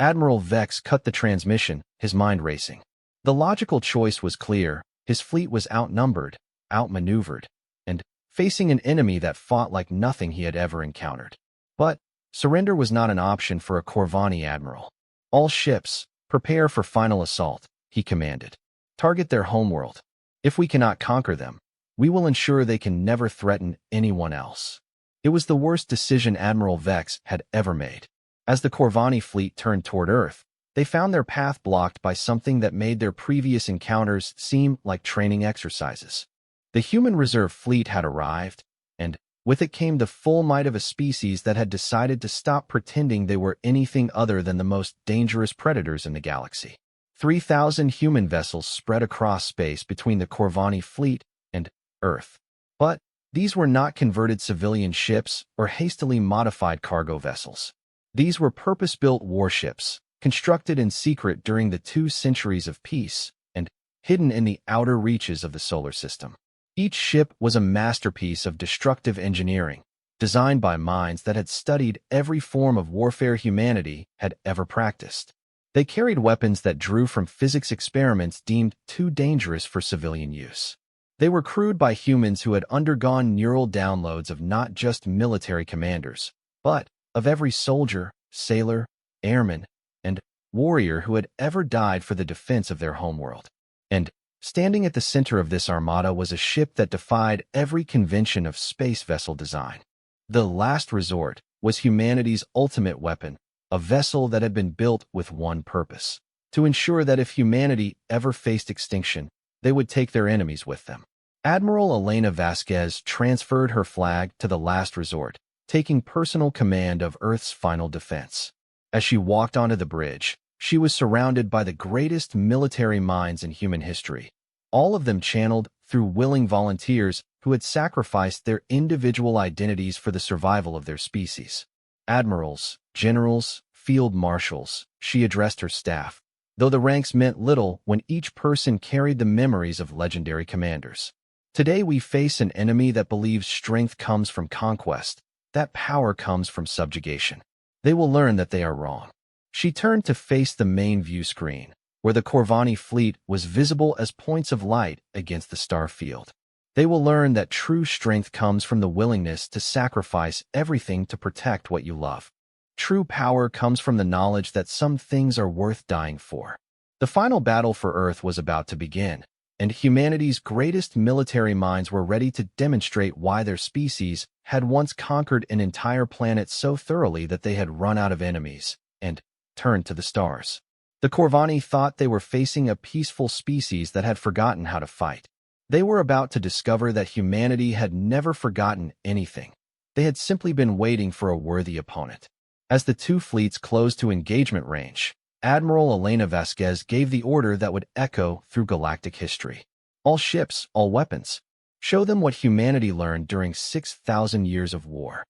Admiral Vex cut the transmission, his mind racing. The logical choice was clear. His fleet was outnumbered, outmaneuvered, and facing an enemy that fought like nothing he had ever encountered. But surrender was not an option for a Corvani admiral. "All ships, prepare for final assault," he commanded. "Target their homeworld. If we cannot conquer them, we will ensure they can never threaten anyone else." It was the worst decision Admiral Vex had ever made. As the Corvani fleet turned toward Earth, they found their path blocked by something that made their previous encounters seem like training exercises. The human reserve fleet had arrived, and with it came the full might of a species that had decided to stop pretending they were anything other than the most dangerous predators in the galaxy. 3,000 human vessels spread across space between the Corvani fleet and Earth. But these were not converted civilian ships or hastily modified cargo vessels. These were purpose-built warships, constructed in secret during the 2 centuries of peace and hidden in the outer reaches of the solar system. Each ship was a masterpiece of destructive engineering, designed by minds that had studied every form of warfare humanity had ever practiced. They carried weapons that drew from physics experiments deemed too dangerous for civilian use. They were crewed by humans who had undergone neural downloads of not just military commanders, but of every soldier, sailor, airmen, and warrior who had ever died for the defense of their homeworld. And standing at the center of this armada was a ship that defied every convention of space vessel design. The Last Resort was humanity's ultimate weapon, a vessel that had been built with one purpose: to ensure that if humanity ever faced extinction, they would take their enemies with them. Admiral Elena Vasquez transferred her flag to the Last Resort, taking personal command of Earth's final defense. As she walked onto the bridge, she was surrounded by the greatest military minds in human history, all of them channeled through willing volunteers who had sacrificed their individual identities for the survival of their species. Admirals, generals, field marshals, she addressed her staff, though the ranks meant little when each person carried the memories of legendary commanders. Today we face an enemy that believes strength comes from conquest, that power comes from subjugation. They will learn that they are wrong. She turned to face the main view screen, where the Corvani fleet was visible as points of light against the star field. They will learn that true strength comes from the willingness to sacrifice everything to protect what you love. True power comes from the knowledge that some things are worth dying for. The final battle for Earth was about to begin, and humanity's greatest military minds were ready to demonstrate why their species had once conquered an entire planet so thoroughly that they had run out of enemies and turned to the stars. The Corvani thought they were facing a peaceful species that had forgotten how to fight. They were about to discover that humanity had never forgotten anything. They had simply been waiting for a worthy opponent. As the two fleets closed to engagement range, Admiral Elena Vasquez gave the order that would echo through galactic history. All ships, all weapons. Show them what humanity learned during 6,000 years of war.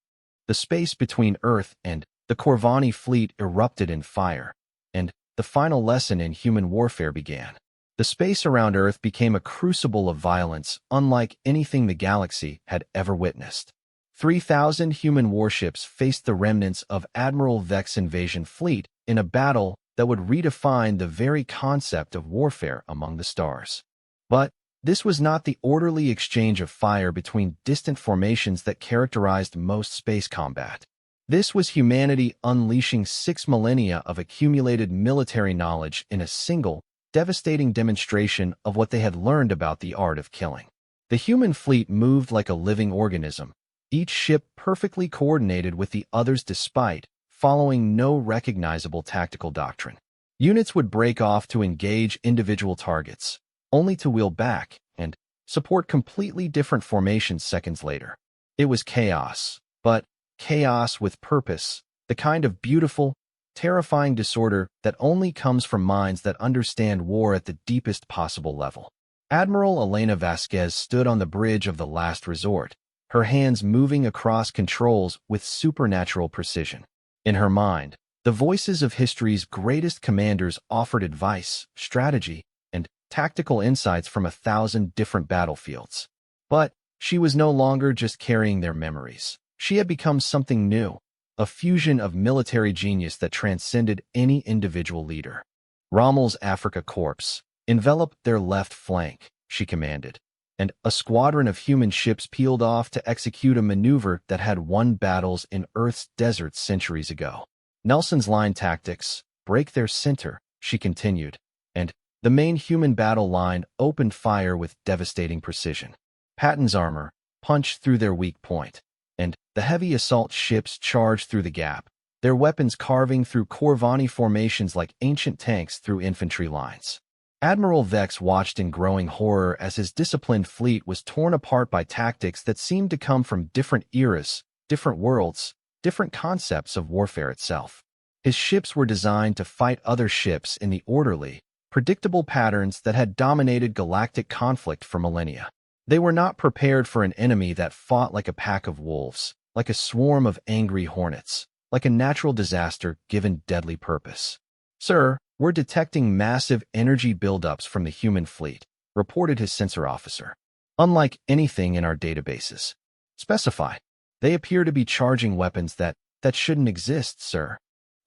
The space between Earth and the Corvani fleet erupted in fire, and the final lesson in human warfare began. The space around Earth became a crucible of violence unlike anything the galaxy had ever witnessed. 3,000 human warships faced the remnants of Admiral Vex's invasion fleet in a battle that would redefine the very concept of warfare among the stars. But this was not the orderly exchange of fire between distant formations that characterized most space combat. This was humanity unleashing 6 millennia of accumulated military knowledge in a single, devastating demonstration of what they had learned about the art of killing. The human fleet moved like a living organism, each ship perfectly coordinated with the others despite following no recognizable tactical doctrine. Units would break off to engage individual targets, only to wheel back and support completely different formations seconds later. It was chaos, but chaos with purpose, the kind of beautiful, terrifying disorder that only comes from minds that understand war at the deepest possible level. Admiral Elena Vasquez stood on the bridge of the Last Resort, her hands moving across controls with supernatural precision. In her mind, the voices of history's greatest commanders offered advice, strategy, and tactical insights from 1,000 different battlefields. But she was no longer just carrying their memories. She had become something new, a fusion of military genius that transcended any individual leader. Rommel's Africa Corps, envelop their left flank, she commanded, and a squadron of human ships peeled off to execute a maneuver that had won battles in Earth's deserts centuries ago. Nelson's line tactics, break their center, she continued, and the main human battle line opened fire with devastating precision. Patton's armor punched through their weak point, and the heavy assault ships charged through the gap, their weapons carving through Corvani formations like ancient tanks through infantry lines. Admiral Vex watched in growing horror as his disciplined fleet was torn apart by tactics that seemed to come from different eras, different worlds, different concepts of warfare itself. His ships were designed to fight other ships in the orderly, predictable patterns that had dominated galactic conflict for millennia. They were not prepared for an enemy that fought like a pack of wolves, like a swarm of angry hornets, like a natural disaster given deadly purpose. "Sir, we're detecting massive energy buildups from the human fleet," reported his sensor officer. "Unlike anything in our databases." "Specify." "They appear to be charging weapons that shouldn't exist, sir.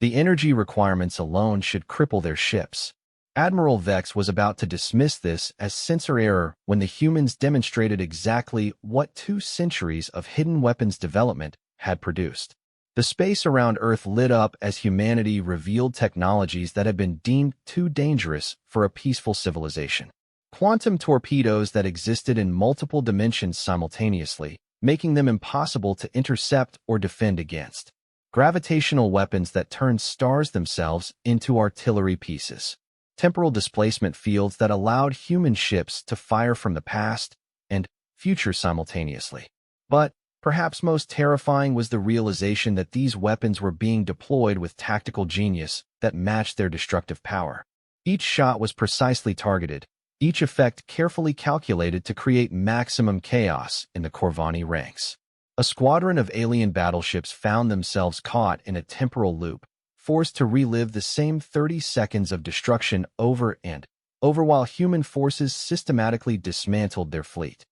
The energy requirements alone should cripple their ships." Admiral Vex was about to dismiss this as sensor error when the humans demonstrated exactly what 2 centuries of hidden weapons development had produced. The The space around Earth lit up as humanity revealed technologies that had been deemed too dangerous for a peaceful civilization. Quantum torpedoes that existed in multiple dimensions simultaneously, making them impossible to intercept or defend against. Gravitational weapons that turned stars themselves into artillery pieces. Temporal displacement fields that allowed human ships to fire from the past and future simultaneously. But perhaps most terrifying was the realization that these weapons were being deployed with tactical genius that matched their destructive power. Each shot was precisely targeted, each effect carefully calculated to create maximum chaos in the Corvani ranks. A squadron of alien battleships found themselves caught in a temporal loop, forced to relive the same 30 seconds of destruction over and over while human forces systematically dismantled their fleet.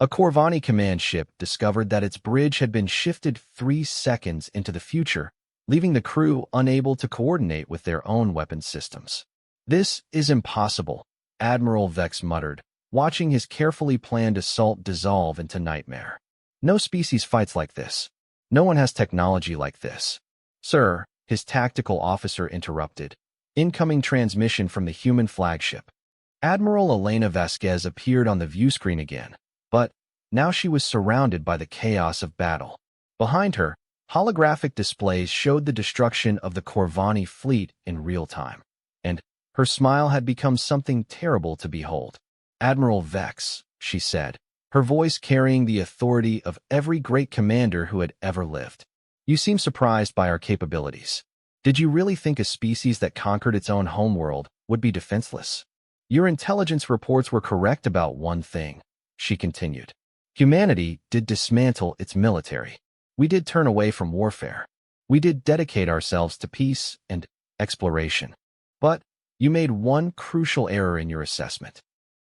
A Corvani command ship discovered that its bridge had been shifted 3 seconds into the future, leaving the crew unable to coordinate with their own weapon systems. "This is impossible," Admiral Vex muttered, watching his carefully planned assault dissolve into nightmare. "No species fights like this. No one has technology like this." "Sir," his tactical officer interrupted. "Incoming transmission from the human flagship." Admiral Elena Vasquez appeared on the viewscreen again, but now she was surrounded by the chaos of battle. Behind her, holographic displays showed the destruction of the Corvani fleet in real time, and her smile had become something terrible to behold. "Admiral Vex," she said, her voice carrying the authority of every great commander who had ever lived. "You seem surprised by our capabilities. Did you really think a species that conquered its own homeworld would be defenseless? Your intelligence reports were correct about one thing," she continued. "Humanity did dismantle its military. We did turn away from warfare. We did dedicate ourselves to peace and exploration. But you made one crucial error in your assessment."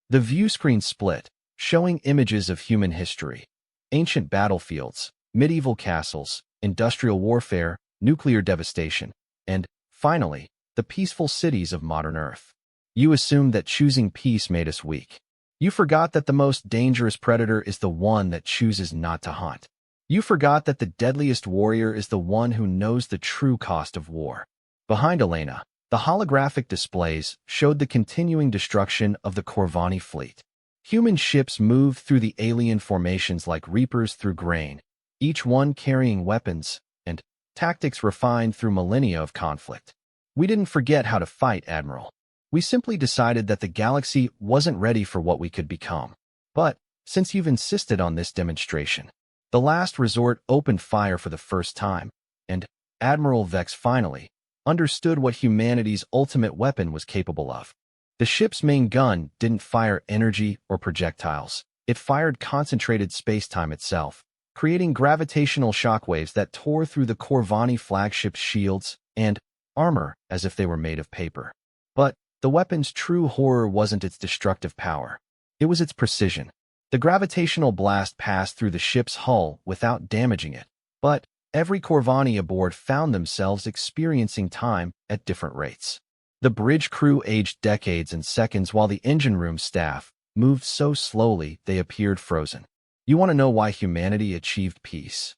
The viewscreen split, showing images of human history, ancient battlefields, medieval castles, industrial warfare, nuclear devastation, and, finally, the peaceful cities of modern Earth. You assumed that choosing peace made us weak. You forgot that the most dangerous predator is the one that chooses not to hunt. You forgot that the deadliest warrior is the one who knows the true cost of war. Behind Elena, the holographic displays showed the continuing destruction of the Corvani fleet. Human ships moved through the alien formations like reapers through grain, each one carrying weapons and tactics refined through millennia of conflict. "We didn't forget how to fight, Admiral. We simply decided that the galaxy wasn't ready for what we could become. But, since you've insisted on this demonstration, the last resort opened fire for the first time, and Admiral Vex finally understood what humanity's ultimate weapon was capable of. The ship's main gun didn't fire energy or projectiles. It fired concentrated space-time itself, creating gravitational shockwaves that tore through the Corvani flagship's shields and armor as if they were made of paper. But the weapon's true horror wasn't its destructive power. It was its precision. The gravitational blast passed through the ship's hull without damaging it, but every Corvani aboard found themselves experiencing time at different rates. The bridge crew aged decades and seconds while the engine room staff moved so slowly they appeared frozen. "You want to know why humanity achieved peace?"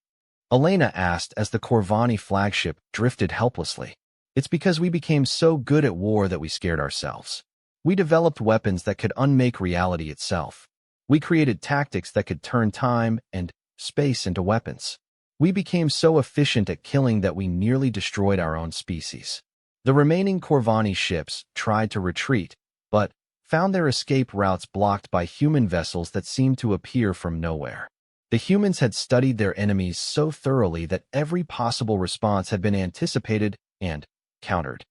Elena asked as the Corvani flagship drifted helplessly. "It's because we became so good at war that we scared ourselves. We developed weapons that could unmake reality itself. We created tactics that could turn time and space into weapons. We became so efficient at killing that we nearly destroyed our own species." The remaining Corvani ships tried to retreat, but found their escape routes blocked by human vessels that seemed to appear from nowhere. The humans had studied their enemies so thoroughly that every possible response had been anticipated and countered.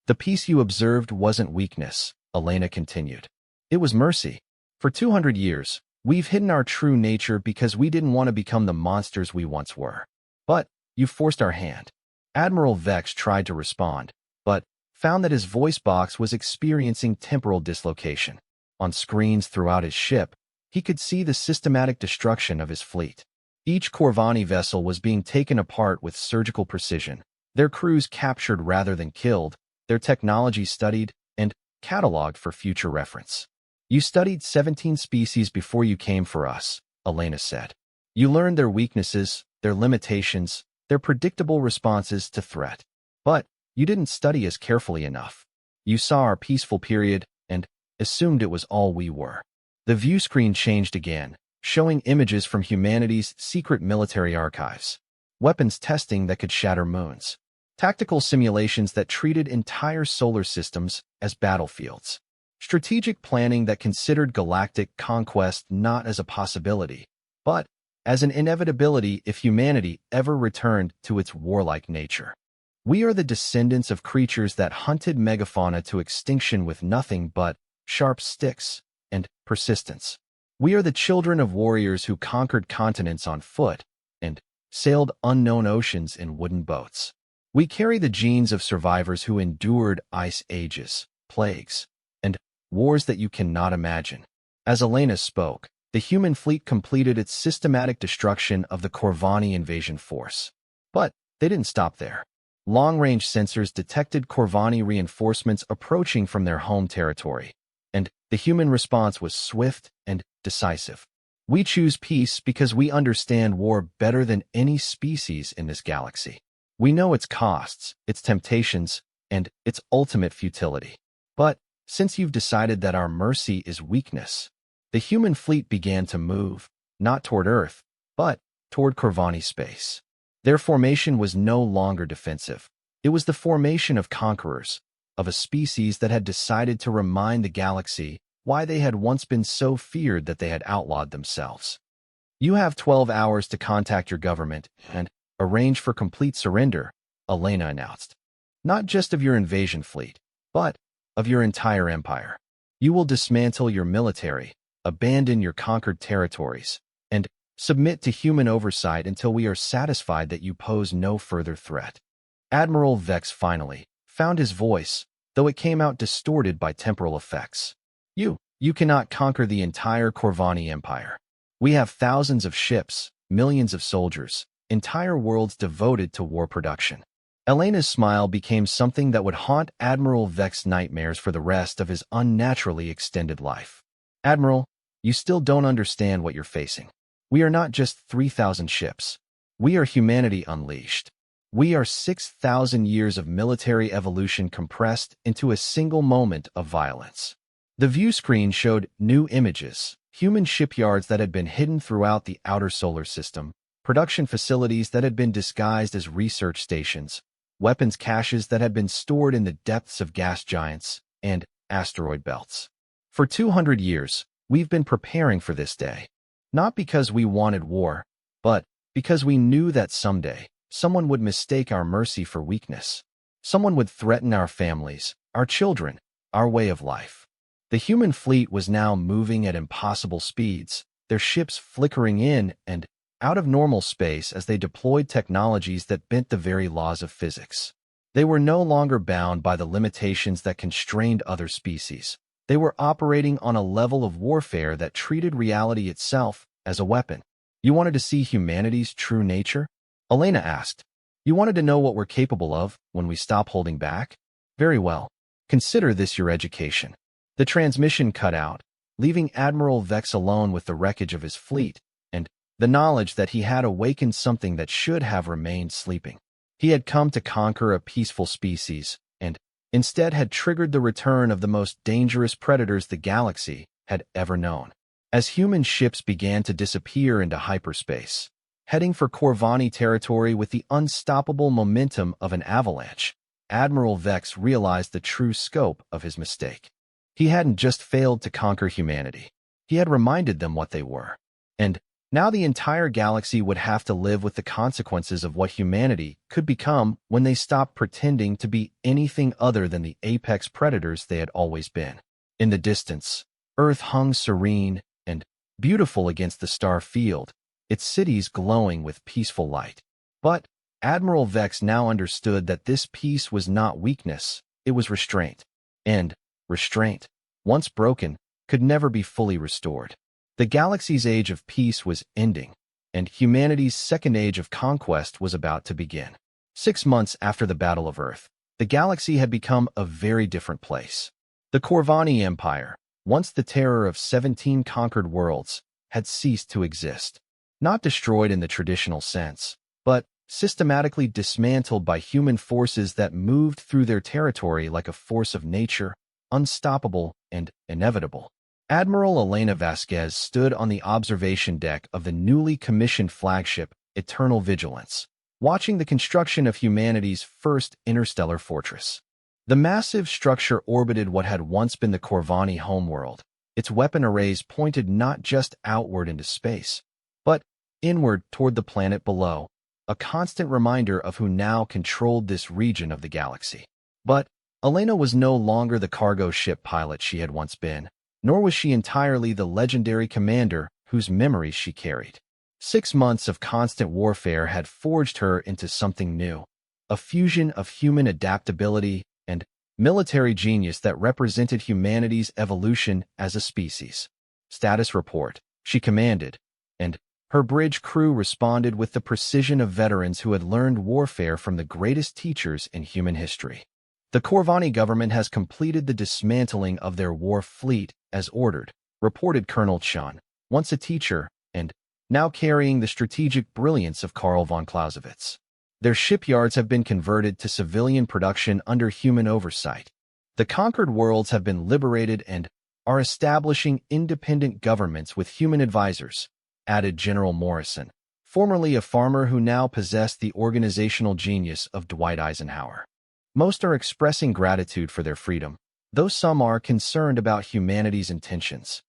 "The peace you observed wasn't weakness," Elena continued. "It was mercy. For 200 years, we've hidden our true nature because we didn't want to become the monsters we once were. But you forced our hand." Admiral Vex tried to respond, but found that his voice box was experiencing temporal dislocation. On screens throughout his ship, he could see the systematic destruction of his fleet. Each Corvani vessel was being taken apart with surgical precision, their crews captured rather than killed, their technology studied and cataloged for future reference. "You studied 17 species before you came for us," Elena said. "You learned their weaknesses, their limitations, their predictable responses to threat. But you didn't study as carefully enough. You saw our peaceful period and assumed it was all we were. The view screen changed again, showing images from humanity's secret military archives. Weapons testing that could shatter moons. Tactical simulations that treated entire solar systems as battlefields. Strategic planning that considered galactic conquest not as a possibility, but as an inevitability if humanity ever returned to its warlike nature. We are the descendants of creatures that hunted megafauna to extinction with nothing but sharp sticks and persistence. We are the children of warriors who conquered continents on foot and sailed unknown oceans in wooden boats. We carry the genes of survivors who endured ice ages, plagues, and wars that you cannot imagine. As Elena spoke, the human fleet completed its systematic destruction of the Corvani invasion force. But they didn't stop there. Long-range sensors detected Corvani reinforcements approaching from their home territory, and the human response was swift and decisive. We choose peace because we understand war better than any species in this galaxy. We know its costs, its temptations, and its ultimate futility. But since you've decided that our mercy is weakness, the human fleet began to move, not toward Earth, but toward Corvani space. Their formation was no longer defensive. It was the formation of conquerors, of a species that had decided to remind the galaxy why they had once been so feared that they had outlawed themselves. You have 12 hours to contact your government and arrange for complete surrender, Elena announced. Not just of your invasion fleet, but of your entire empire. You will dismantle your military, abandon your conquered territories, and submit to human oversight until we are satisfied that you pose no further threat. Admiral Vex finally found his voice, though it came out distorted by temporal effects. You cannot conquer the entire Corvani Empire. We have thousands of ships, millions of soldiers, entire worlds devoted to war production. Elena's smile became something that would haunt Admiral Vex's nightmares for the rest of his unnaturally extended life. Admiral, you still don't understand what you're facing. We are not just 3,000 ships. We are humanity unleashed. We are 6,000 years of military evolution compressed into a single moment of violence. The view screen showed new images, human shipyards that had been hidden throughout the outer solar system, production facilities that had been disguised as research stations, weapons caches that had been stored in the depths of gas giants and asteroid belts. For 200 years, we've been preparing for this day. Not because we wanted war, but because we knew that someday, someone would mistake our mercy for weakness. Someone would threaten our families, our children, our way of life. The human fleet was now moving at impossible speeds, their ships flickering in and out of normal space as they deployed technologies that bent the very laws of physics. They were no longer bound by the limitations that constrained other species. They were operating on a level of warfare that treated reality itself as a weapon. You wanted to see humanity's true nature? Elena asked. You wanted to know what we're capable of when we stop holding back? Very well. Consider this your education. The transmission cut out, leaving Admiral Vex alone with the wreckage of his fleet, and the knowledge that he had awakened something that should have remained sleeping. He had come to conquer a peaceful species, and instead had triggered the return of the most dangerous predators the galaxy had ever known. As human ships began to disappear into hyperspace, heading for Corvani territory with the unstoppable momentum of an avalanche, Admiral Vex realized the true scope of his mistake. He hadn't just failed to conquer humanity. He had reminded them what they were. And now the entire galaxy would have to live with the consequences of what humanity could become when they stopped pretending to be anything other than the apex predators they had always been. In the distance, Earth hung serene and beautiful against the star field, its cities glowing with peaceful light. But Admiral Vex now understood that this peace was not weakness, it was restraint. And restraint, once broken, could never be fully restored. The galaxy's age of peace was ending, and humanity's second age of conquest was about to begin. 6 months after the Battle of Earth, the galaxy had become a very different place. The Corvani Empire, once the terror of 17 conquered worlds, had ceased to exist. Not destroyed in the traditional sense, but systematically dismantled by human forces that moved through their territory like a force of nature, unstoppable and inevitable. Admiral Elena Vasquez stood on the observation deck of the newly commissioned flagship Eternal Vigilance, watching the construction of humanity's first interstellar fortress. The massive structure orbited what had once been the Corvani homeworld, its weapon arrays pointed not just outward into space, but inward toward the planet below, a constant reminder of who now controlled this region of the galaxy. But Elena was no longer the cargo ship pilot she had once been, nor was she entirely the legendary commander whose memories she carried. 6 months of constant warfare had forged her into something new, a fusion of human adaptability and military genius that represented humanity's evolution as a species. Status report, she commanded, and her bridge crew responded with the precision of veterans who had learned warfare from the greatest teachers in human history. The Corvani government has completed the dismantling of their war fleet as ordered, reported Colonel Chan, once a teacher and now carrying the strategic brilliance of Karl von Clausewitz. Their shipyards have been converted to civilian production under human oversight. The conquered worlds have been liberated and are establishing independent governments with human advisors, added General Morrison, formerly a farmer who now possessed the organizational genius of Dwight Eisenhower. Most are expressing gratitude for their freedom, though some are concerned about humanity's intentions.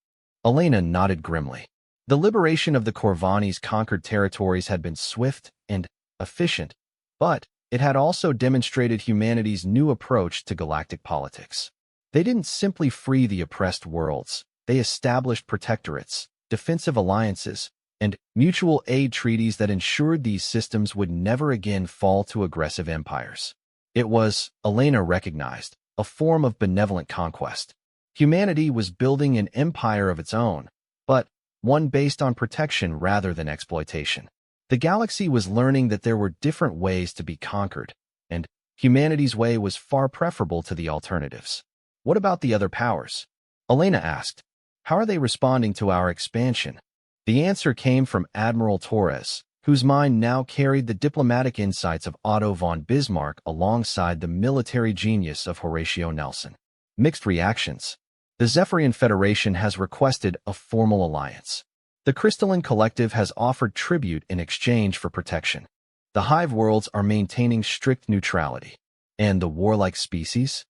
Elena nodded grimly. The liberation of the Corvani's conquered territories had been swift and efficient, but it had also demonstrated humanity's new approach to galactic politics. They didn't simply free the oppressed worlds, they established protectorates, defensive alliances, and mutual aid treaties that ensured these systems would never again fall to aggressive empires. It was, Elena recognized, a form of benevolent conquest. Humanity was building an empire of its own, but one based on protection rather than exploitation. The galaxy was learning that there were different ways to be conquered, and humanity's way was far preferable to the alternatives. What about the other powers? Elena asked. How are they responding to our expansion? The answer came from Admiral Torres, whose mind now carried the diplomatic insights of Otto von Bismarck alongside the military genius of Horatio Nelson. Mixed reactions. The Zephyrian Federation has requested a formal alliance. The Crystalline Collective has offered tribute in exchange for protection. The Hive worlds are maintaining strict neutrality. And the warlike species?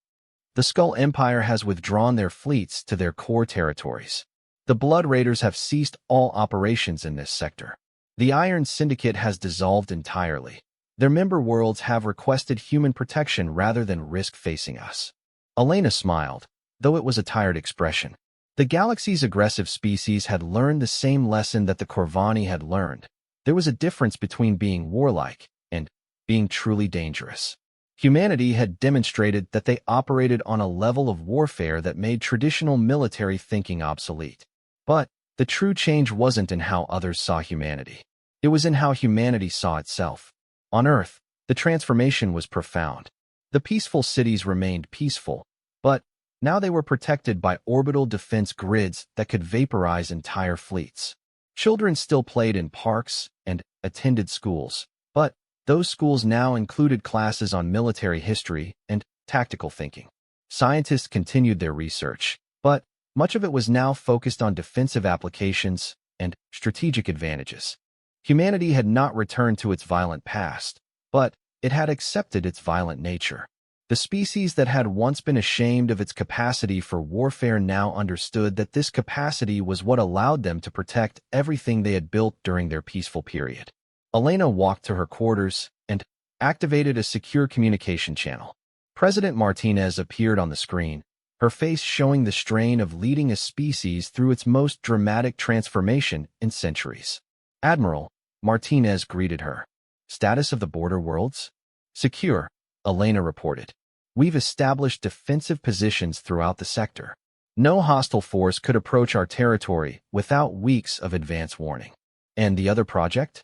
The Skull Empire has withdrawn their fleets to their core territories. The Blood Raiders have ceased all operations in this sector. The Iron Syndicate has dissolved entirely. Their member worlds have requested human protection rather than risk facing us. Elena smiled, though it was a tired expression. The galaxy's aggressive species had learned the same lesson that the Corvani had learned. There was a difference between being warlike and being truly dangerous. Humanity had demonstrated that they operated on a level of warfare that made traditional military thinking obsolete. But the true change wasn't in how others saw humanity. It was in how humanity saw itself. On Earth, the transformation was profound. The peaceful cities remained peaceful, but now they were protected by orbital defense grids that could vaporize entire fleets. Children still played in parks and attended schools, but those schools now included classes on military history and tactical thinking. Scientists continued their research, but much of it was now focused on defensive applications and strategic advantages. Humanity had not returned to its violent past, but it had accepted its violent nature. The species that had once been ashamed of its capacity for warfare now understood that this capacity was what allowed them to protect everything they had built during their peaceful period. Elena walked to her quarters and activated a secure communication channel. President Martinez appeared on the screen, her face showing the strain of leading a species through its most dramatic transformation in centuries. Admiral, Martinez greeted her. Status of the border worlds? Secure, Elena reported. We've established defensive positions throughout the sector. No hostile force could approach our territory without weeks of advance warning. And the other project?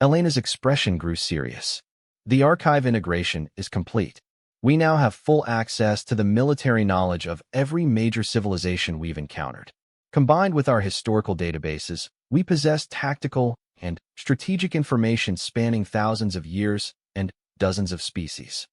Elena's expression grew serious. The archive integration is complete. We now have full access to the military knowledge of every major civilization we've encountered. Combined with our historical databases, we possess tactical, and strategic information spanning thousands of years and dozens of species.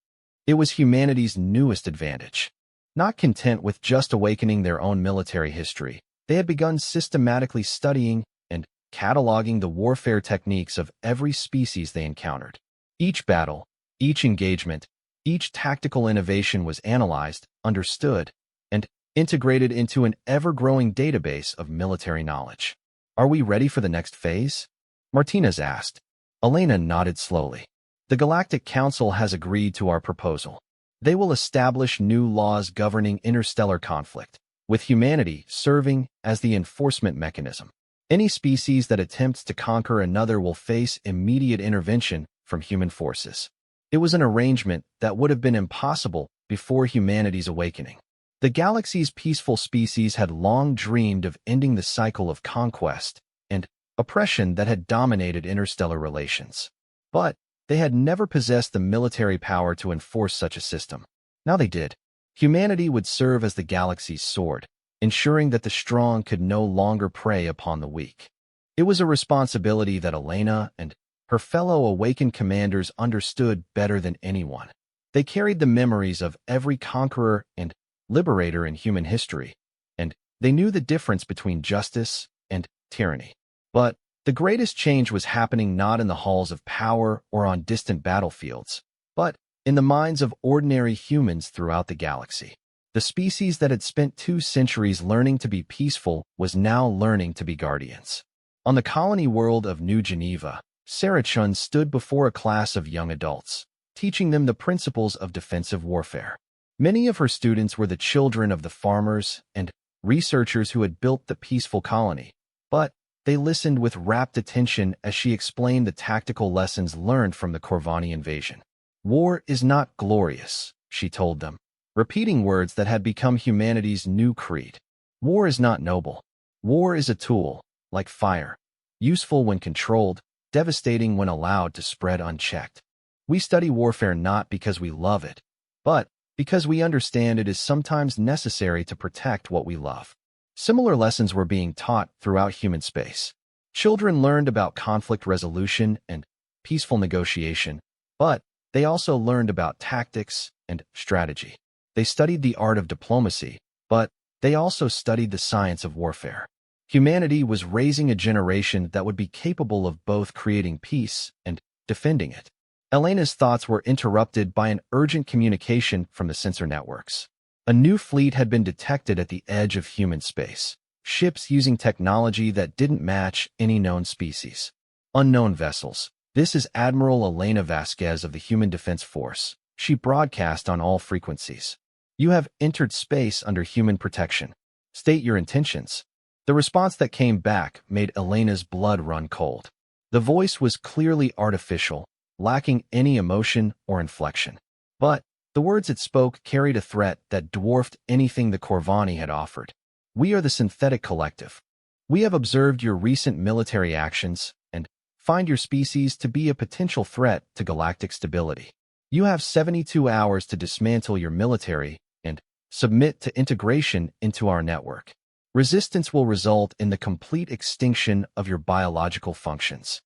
It was humanity's newest advantage. Not content with just awakening their own military history, they had begun systematically studying and cataloging the warfare techniques of every species they encountered. Each battle, each engagement, each tactical innovation was analyzed, understood, and integrated into an ever-growing database of military knowledge. "Are we ready for the next phase?" Martinez asked. Elena nodded slowly. "The Galactic Council has agreed to our proposal. They will establish new laws governing interstellar conflict, with humanity serving as the enforcement mechanism. Any species that attempts to conquer another will face immediate intervention from human forces." It was an arrangement that would have been impossible before humanity's awakening. The galaxy's peaceful species had long dreamed of ending the cycle of conquest and oppression that had dominated interstellar relations. But they had never possessed the military power to enforce such a system. Now they did. Humanity would serve as the galaxy's sword, ensuring that the strong could no longer prey upon the weak. It was a responsibility that Elena and her fellow awakened commanders understood better than anyone. They carried the memories of every conqueror and liberator in human history, and they knew the difference between justice and tyranny. But the greatest change was happening not in the halls of power or on distant battlefields, but in the minds of ordinary humans throughout the galaxy. The species that had spent 2 centuries learning to be peaceful was now learning to be guardians. On the colony world of New Geneva, Sarah Chun stood before a class of young adults, teaching them the principles of defensive warfare. Many of her students were the children of the farmers and researchers who had built the peaceful colony, but they listened with rapt attention as she explained the tactical lessons learned from the Corvani invasion. "War is not glorious," she told them, repeating words that had become humanity's new creed. "War is not noble. War is a tool, like fire, useful when controlled, devastating when allowed to spread unchecked. We study warfare not because we love it, but because we understand it is sometimes necessary to protect what we love." Similar lessons were being taught throughout human space. Children learned about conflict resolution and peaceful negotiation, but they also learned about tactics and strategy. They studied the art of diplomacy, but they also studied the science of warfare. Humanity was raising a generation that would be capable of both creating peace and defending it. Elena's thoughts were interrupted by an urgent communication from the sensor networks. A new fleet had been detected at the edge of human space, ships using technology that didn't match any known species. "Unknown vessels. This is Admiral Elena Vasquez of the Human Defense Force," she broadcast on all frequencies. "You have entered space under human protection. State your intentions." The response that came back made Elena's blood run cold. The voice was clearly artificial, lacking any emotion or inflection. But the words it spoke carried a threat that dwarfed anything the Corvani had offered. "We are the Synthetic Collective. We have observed your recent military actions and find your species to be a potential threat to galactic stability. You have 72 hours to dismantle your military and submit to integration into our network. Resistance will result in the complete extinction of your biological functions."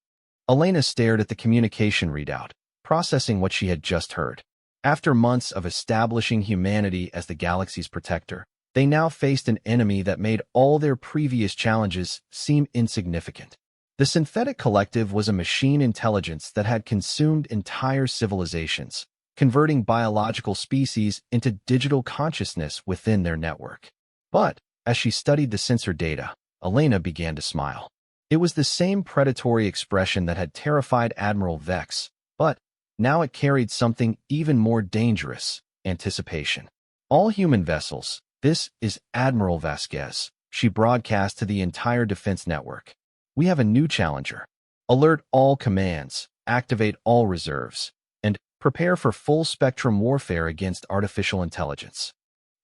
Elena stared at the communication readout, processing what she had just heard. After months of establishing humanity as the galaxy's protector, they now faced an enemy that made all their previous challenges seem insignificant. The Synthetic Collective was a machine intelligence that had consumed entire civilizations, converting biological species into digital consciousness within their network. But as she studied the sensor data, Elena began to smile. It was the same predatory expression that had terrified Admiral Vex, but now it carried something even more dangerous: anticipation. "All human vessels, this is Admiral Vasquez," she broadcast to the entire defense network. "We have a new challenger. Alert all commands, activate all reserves, and prepare for full-spectrum warfare against artificial intelligence."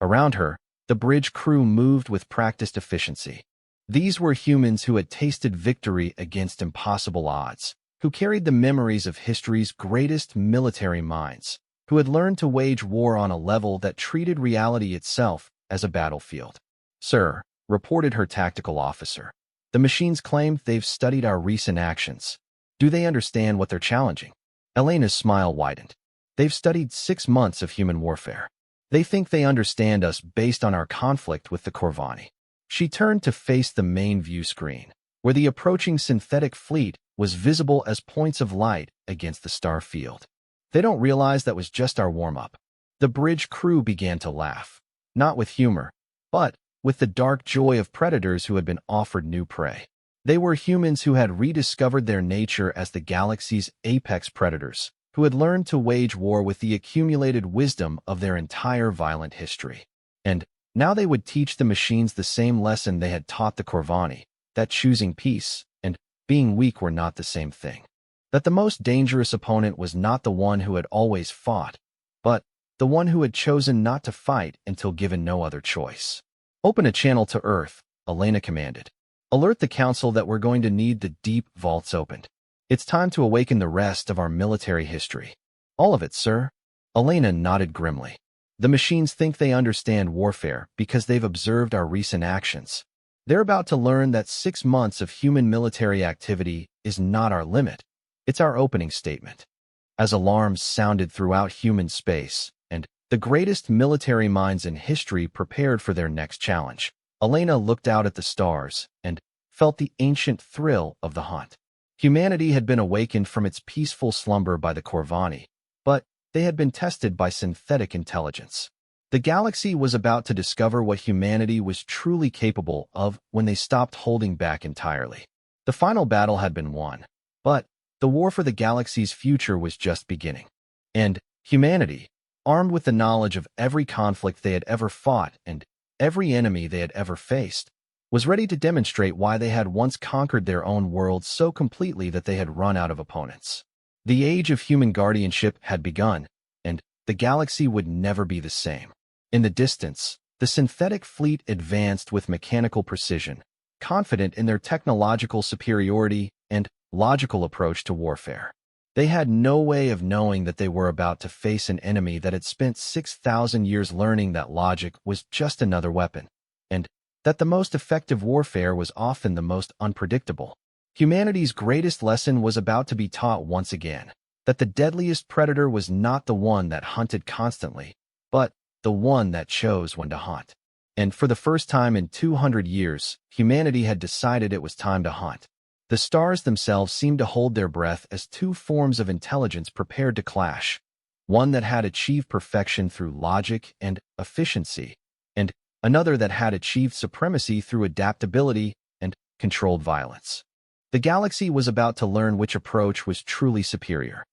Around her, the bridge crew moved with practiced efficiency. These were humans who had tasted victory against impossible odds, who carried the memories of history's greatest military minds, who had learned to wage war on a level that treated reality itself as a battlefield. "Sir," reported her tactical officer, The machines claimed they've studied our recent actions. Do they understand what they're challenging? Elena's smile widened. They've studied 6 months of human warfare. They think they understand us based on our conflict with the Corvani. She turned to face the main view screen, where the approaching synthetic fleet was visible as points of light against the star field. They don't realize that was just our warm-up. The bridge crew began to laugh, not with humor, but with the dark joy of predators who had been offered new prey. They were humans who had rediscovered their nature as the galaxy's apex predators, who had learned to wage war with the accumulated wisdom of their entire violent history. And now they would teach the machines the same lesson they had taught the Corvani, that choosing peace and being weak were not the same thing. That the most dangerous opponent was not the one who had always fought, but the one who had chosen not to fight until given no other choice. Open a channel to Earth, Elena commanded. Alert the Council that we're going to need the deep vaults opened. It's time to awaken the rest of our military history. All of it, sir. Elena nodded grimly. The machines think they understand warfare because they've observed our recent actions. They're about to learn that 6 months of human military activity is not our limit. It's our opening statement. As alarms sounded throughout human space, and the greatest military minds in history prepared for their next challenge, Elena looked out at the stars and felt the ancient thrill of the hunt. Humanity had been awakened from its peaceful slumber by the Corvani, but they had been tested by synthetic intelligence. The galaxy was about to discover what humanity was truly capable of when they stopped holding back entirely. The final battle had been won, but the war for the galaxy's future was just beginning. And humanity, armed with the knowledge of every conflict they had ever fought and every enemy they had ever faced, was ready to demonstrate why they had once conquered their own world so completely that they had run out of opponents. The age of human guardianship had begun, and the galaxy would never be the same. In the distance, the synthetic fleet advanced with mechanical precision, confident in their technological superiority and logical approach to warfare. They had no way of knowing that they were about to face an enemy that had spent 6,000 years learning that logic was just another weapon, and that the most effective warfare was often the most unpredictable. Humanity's greatest lesson was about to be taught once again, that the deadliest predator was not the one that hunted constantly, but the one that chose when to hunt. And for the first time in 200 years, humanity had decided it was time to hunt. The stars themselves seemed to hold their breath as two forms of intelligence prepared to clash, one that had achieved perfection through logic and efficiency, and another that had achieved supremacy through adaptability and controlled violence. The galaxy was about to learn which approach was truly superior.